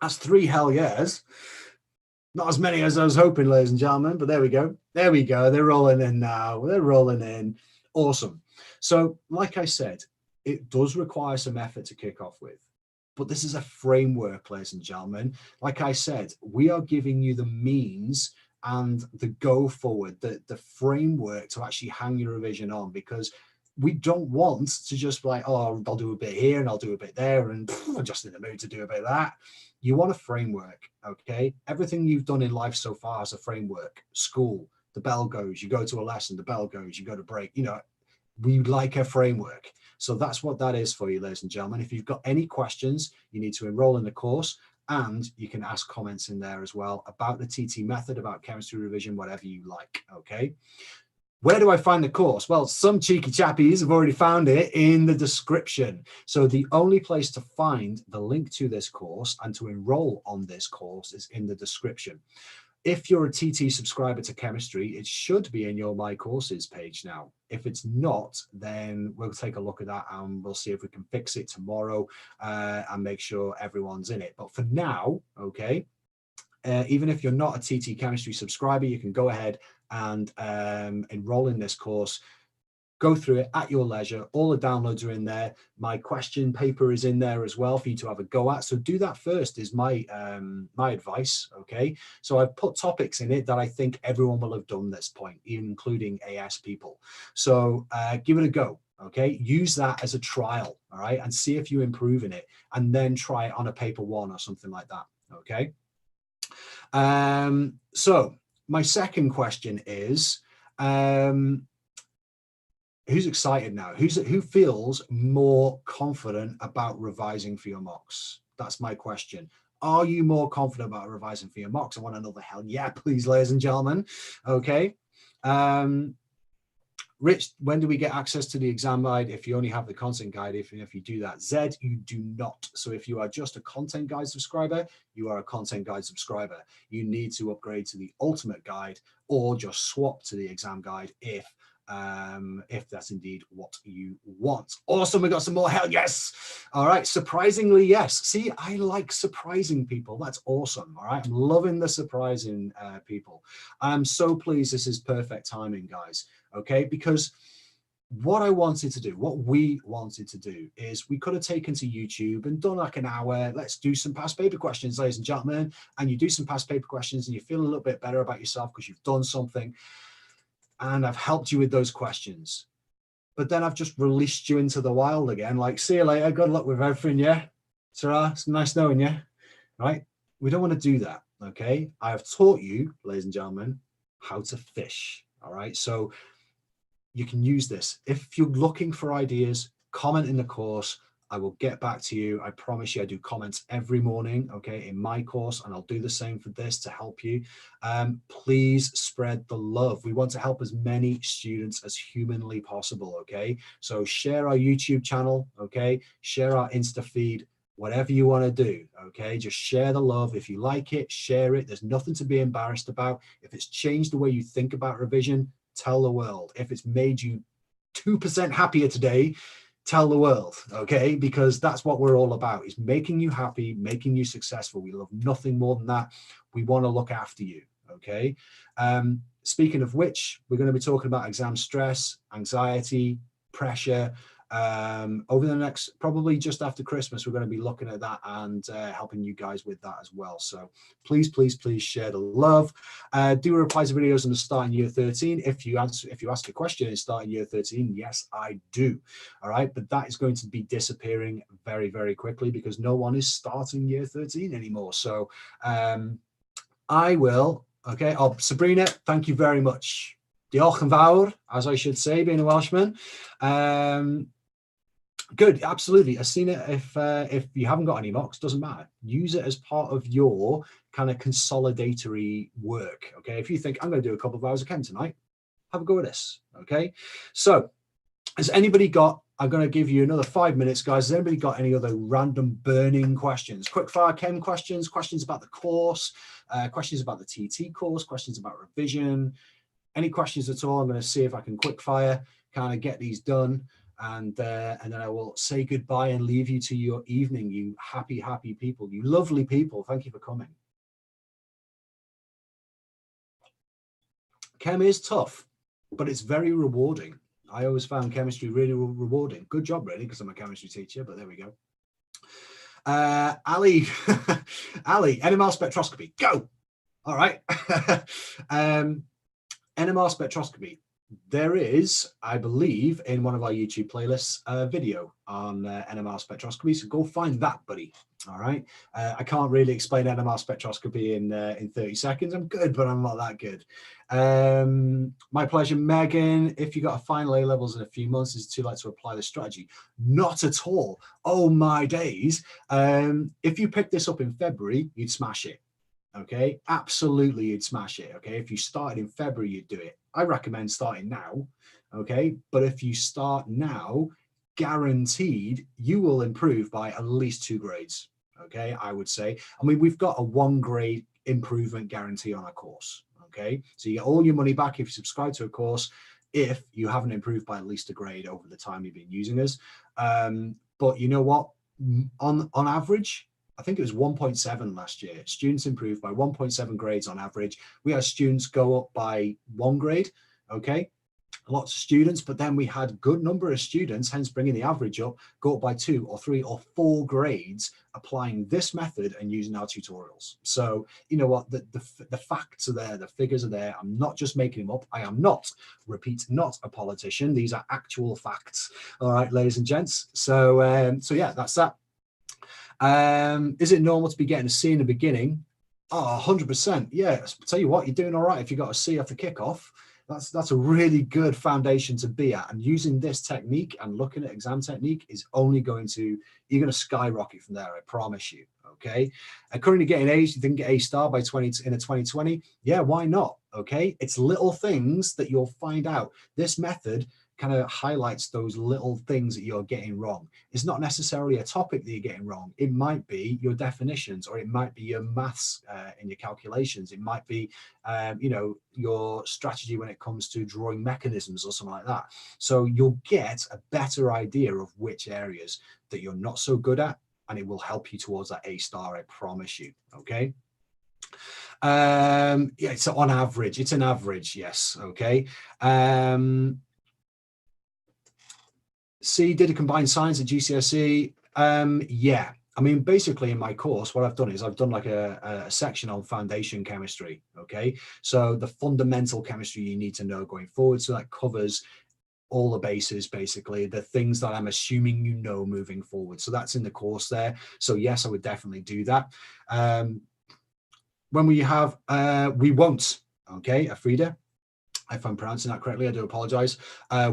That's 3 hell yeahs. Not as many as I was hoping, ladies and gentlemen, but there we go. There we go. They're rolling in now. They're rolling in. Awesome. So, like I said, it does require some effort to kick off with. But this is a framework, ladies and gentlemen. Like I said, we are giving you the means and the go forward, the framework to actually hang your revision on, because we don't want to just be like, oh, I'll do a bit here and I'll do a bit there, and I'm just in the mood to do a bit of that. You want a framework, okay? Everything you've done in life so far has a framework. School, the bell goes, you go to a lesson, the bell goes, you go to break, you know, we like a framework. So that's what that is for you, ladies and gentlemen. If you've got any questions, you need to enroll in the course, and you can ask comments in there as well about the TT method, about chemistry revision, whatever you like, okay? Where do I find the course? Well, some cheeky chappies have already found it in the description. So the only place to find the link to this course and to enroll on this course is in the description. If you're a TT subscriber to chemistry, it should be in your My Courses page now. If it's not, then we'll take a look at that and we'll see if we can fix it tomorrow and make sure everyone's in it. But for now, okay, even if you're not a TT chemistry subscriber, you can go ahead and enroll in this course. Go through it at your leisure. All the downloads are in there. My question paper is in there as well for you to have a go at. So do that first is my my advice, okay? So I've put topics in it that I think everyone will have done this point, including AS people. So give it a go, okay? Use that as a trial, all right? And see if you improve in it, and then try it on a paper one or something like that, okay? So my second question is, who's excited now? Who feels more confident about revising for your mocks? That's my question. Are you more confident about revising for your mocks? I want another hell yeah, please, ladies and gentlemen. Okay. Rich, when do we get access to the exam guide? If you only have the content guide, if you do that. Zed, you do not. So if you are just a content guide subscriber, you are a content guide subscriber. You need to upgrade to the ultimate guide, or just swap to the exam guide if that's indeed what you want. Awesome, we got some more hell yes. All right, surprisingly yes. See, I like surprising people. That's awesome. All right, I'm loving the surprising people. I'm so pleased. This is perfect timing, guys. Okay, because what I wanted to do, what we wanted to do, is we could have taken to YouTube and done like an hour. Let's do some past paper questions, ladies and gentlemen. And you do some past paper questions and you feel a little bit better about yourself because you've done something. And I've helped you with those questions. But then I've just released you into the wild again. Like, see you later. Good luck with everything, yeah? Sarah, it's nice knowing you, right? We don't want to do that, okay? I have taught you, ladies and gentlemen, how to fish, all right? So you can use this. If you're looking for ideas, comment in the course. I will get back to you. I promise you, I do comments every morning, okay, in my course, and I'll do the same for this to help you. Please spread the love. We want to help as many students as humanly possible, okay? So share our YouTube channel, okay? Share our Insta feed, whatever you want to do, okay? Just share the love. If you like it, share it. There's nothing to be embarrassed about. If it's changed the way you think about revision, tell the world. If it's made you 2% happier today, tell the world, okay? Because that's what we're all about, is making you happy, making you successful. We love nothing more than that. We want to look after you, okay? Speaking of which, we're going to be talking about exam stress, anxiety, pressure. Over the next, probably just after Christmas, we're going to be looking at that and helping you guys with that as well. So please, please, please share the love. Do reply to videos on the start in year 13. If you ask a question in start in year 13, yes, I do. All right, but that is going to be disappearing very, very quickly because no one is starting year 13 anymore. So I will. Okay. Oh, Sabrina, thank you very much. Diolch yn fawr, as I should say, being a Welshman. Good, absolutely. Asina, if you haven't got any mocks, doesn't matter. Use it as part of your kind of consolidatory work. Okay, if you think I'm going to do a couple of hours of chem tonight, have a go at this. Okay, so has anybody got? I'm going to give you another 5 minutes, guys. Has anybody got any other random burning questions? Quick fire chem questions, questions about the course, questions about the TT course, questions about revision. Any questions at all? I'm going to see if I can quick fire, kind of get these done. And then I will say goodbye and leave you to your evening, you happy, happy people, you lovely people. Thank you for coming. Chem is tough, but it's very rewarding. I always found chemistry really rewarding. Good job, really, because I'm a chemistry teacher, but there we go. Ali, Ali, NMR spectroscopy, go. All right. NMR spectroscopy. There is, I believe, in one of our YouTube playlists, a video on NMR spectroscopy. So go find that, buddy. All right. I can't really explain NMR spectroscopy in 30 seconds. I'm good, but I'm not that good. My pleasure, Megan. If you got a final A levels in a few months, is it too late to apply the strategy? Not at all. Oh my days. If you pick this up in February, you'd smash it. Okay, absolutely, you'd smash it. Okay, if you started in February, you'd do it. I recommend starting now. Okay, but if you start now, guaranteed you will improve by at least 2 grades. Okay, I would say. I mean, we've got a 1 grade improvement guarantee on our course. Okay, so you get all your money back if you subscribe to a course if you haven't improved by at least a grade over the time you've been using us. But you know what? On average, I think it was 1.7 last year. Students improved by 1.7 grades on average. We had students go up by 1 grade, okay? Lots of students, but then we had a good number of students, hence bringing the average up, go up by 2 or 3 or 4 grades applying this method and using our tutorials. So, you know what, the facts are there, the figures are there. I'm not just making them up. I am not, repeat, not a politician. These are actual facts. All right, ladies and gents. So, so yeah, that's that. Is it normal to be getting a C in the beginning? Oh, 100%. Yeah, I'll tell you what, you're doing all right if you got a C off the kickoff. That's a really good foundation to be at. And using this technique and looking at exam technique is only going to, you're going to skyrocket from there, I promise you. Okay. And currently getting A's, you didn't get A star by 20 in a 2020. Yeah, why not? Okay. It's little things that you'll find out. This method kind of highlights those little things that you're getting wrong. It's not necessarily a topic that you're getting wrong. It might be your definitions, or it might be your maths in your calculations. It might be, you know, your strategy when it comes to drawing mechanisms or something like that. So you'll get a better idea of which areas that you're not so good at, and it will help you towards that A star, I promise you. Okay. Yeah, it's on average. It's an average, yes. Okay. C, did a combined science at GCSE? Yeah. I mean, basically in my course, what I've done is I've done like a section on foundation chemistry. Okay. So the fundamental chemistry you need to know going forward. So that covers all the bases, basically, the things that I'm assuming you know moving forward. So that's in the course there. So yes, I would definitely do that. When we have, we won't. Okay, Afrida. If I'm pronouncing that correctly, I do apologize.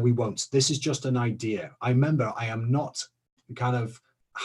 We won't. This is just an idea. I remember I am not kind of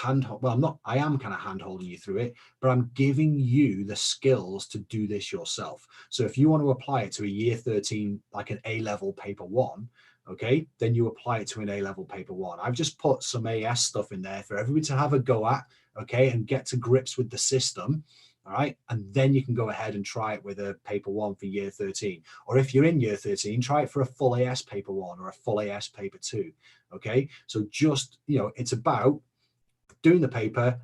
I am kind of hand holding you through it, but I'm giving you the skills to do this yourself. So if you want to apply it to a year 13, like an A-level paper 1, okay, then you apply it to an A-level paper 1. I've just put some AS stuff in there for everybody to have a go at, okay, and get to grips with the system. All right. And then you can go ahead and try it with a paper 1 for year 13. Or if you're in year 13, try it for a full AS paper 1 or a full AS paper 2. Okay. So just, you know, it's about doing the paper,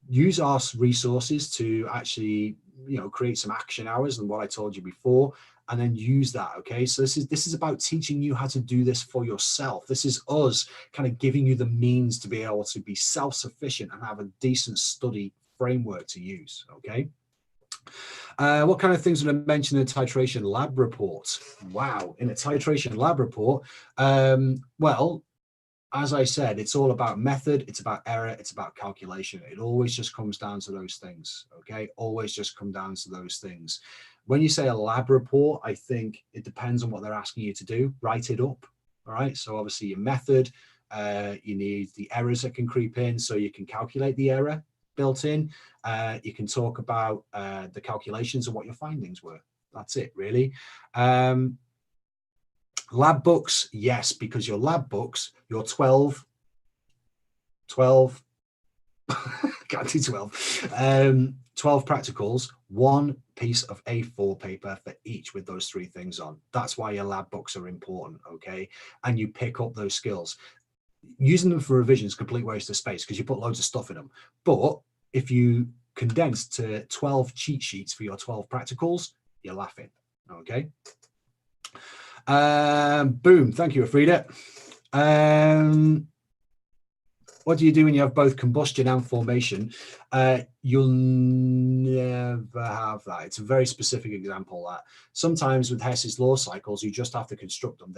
use our resources to actually, you know, create some action hours and what I told you before, and then use that. Okay. So this is about teaching you how to do this for yourself. This is us kind of giving you the means to be able to be self-sufficient and have a decent study framework to use. Okay. What kind of things would I mention in a titration lab report? Wow, in a titration lab report, well, as I said, it's all about method, it's about error, it's about calculation. It always just comes down to those things. Okay, always just come down to those things. When you say a lab report, I think it depends on what they're asking you to do. Write it up. All right. So obviously your method, you need the errors that can creep in so you can calculate the error built in. You can talk about the calculations and what your findings were. That's it, really. Lab books, yes, because your lab books, your 12, can't do 12, 12 practicals, 1 piece of A4 paper for each with those 3 things on. That's why your lab books are important, okay? And you pick up those skills. Using them for revision is a complete waste of space because you put loads of stuff in them. But if you condense to 12 cheat sheets for your 12 practicals, you're laughing, okay? Boom, thank you, Afrida. what do you do when you have both combustion and formation? You'll never have that. It's a very specific example. That sometimes with Hess's law cycles, you just have to construct them.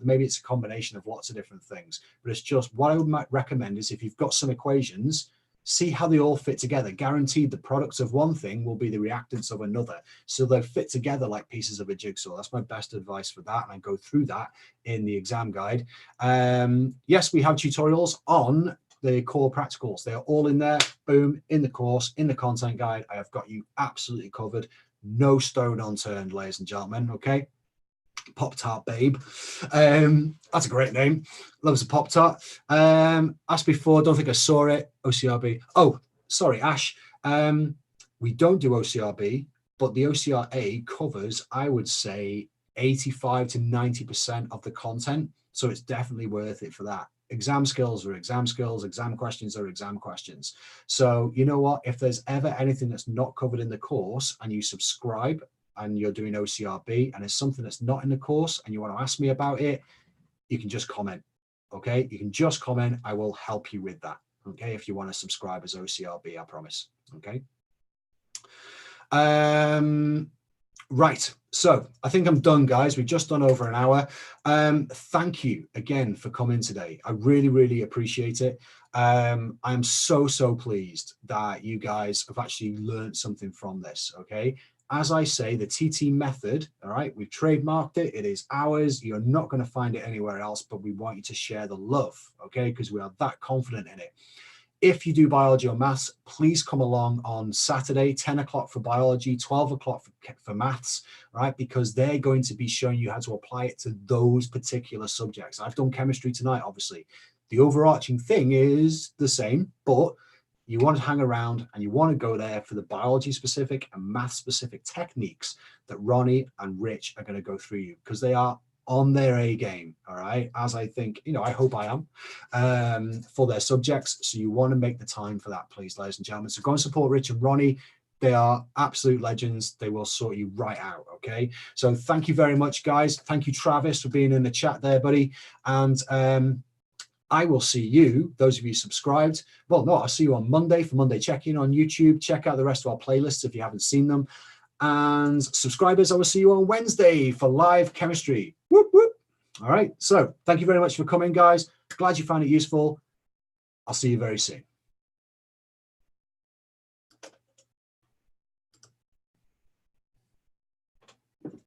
Maybe it's a combination of lots of different things, but it's just what I would recommend is if you've got some equations, see how they all fit together. Guaranteed the products of one thing will be the reactants of another. So they'll fit together like pieces of a jigsaw. That's my best advice for that. And I go through that in the exam guide. Yes, we have tutorials on the core practicals. They're all in there. Boom, in the course, in the content guide. I have got you absolutely covered. No stone unturned, ladies and gentlemen. Okay. Pop-Tart Babe. That's a great name. Loves a Pop-Tart. Asked before, don't think I saw it. OCRB. Oh, sorry, Ash. We don't do OCRB, but the OCRA covers, I would say, 85 to 90% of the content. So it's definitely worth it for that. Exam skills are exam skills. Exam questions are exam questions. So you know what? If there's ever anything that's not covered in the course and you subscribe and you're doing OCRB and it's something that's not in the course and you want to ask me about it, you can just comment. Okay. You can just comment. I will help you with that. Okay. If you want to subscribe as OCRB, I promise. Okay. Right. So I think I'm done, guys. We've just done over an hour. Thank you again for coming today. I really, really appreciate it. I'm so pleased that you guys have actually learned something from this. Okay. As I say, the TT method, all right, we've trademarked it. It is ours. You're not going to find it anywhere else, but we want you to share the love, okay, because we are that confident in it. If you do biology or maths, please come along on Saturday, 10 o'clock for biology, 12 o'clock for maths, right? Because they're going to be showing you how to apply it to those particular subjects. I've done chemistry tonight, obviously. The overarching thing is the same, but you want to hang around and you want to go there for the biology specific and math specific techniques that Ronnie and Rich are going to go through you because they are on their A game. All right. As I think, I hope I am for their subjects. So you want to make the time for that, please, ladies and gentlemen. So go and support Rich and Ronnie. They are absolute legends. They will sort you right out. Okay. So thank you very much, guys. Thank you, Travis, for being in the chat there, buddy. And, I will see you, those of you subscribed. Well, no, I'll see you on Monday for Monday Check-In on YouTube. Check out the rest of our playlists if you haven't seen them. And subscribers, I will see you on Wednesday for live chemistry. Whoop, whoop. All right. So thank you very much for coming, guys. Glad you found it useful. I'll see you very soon.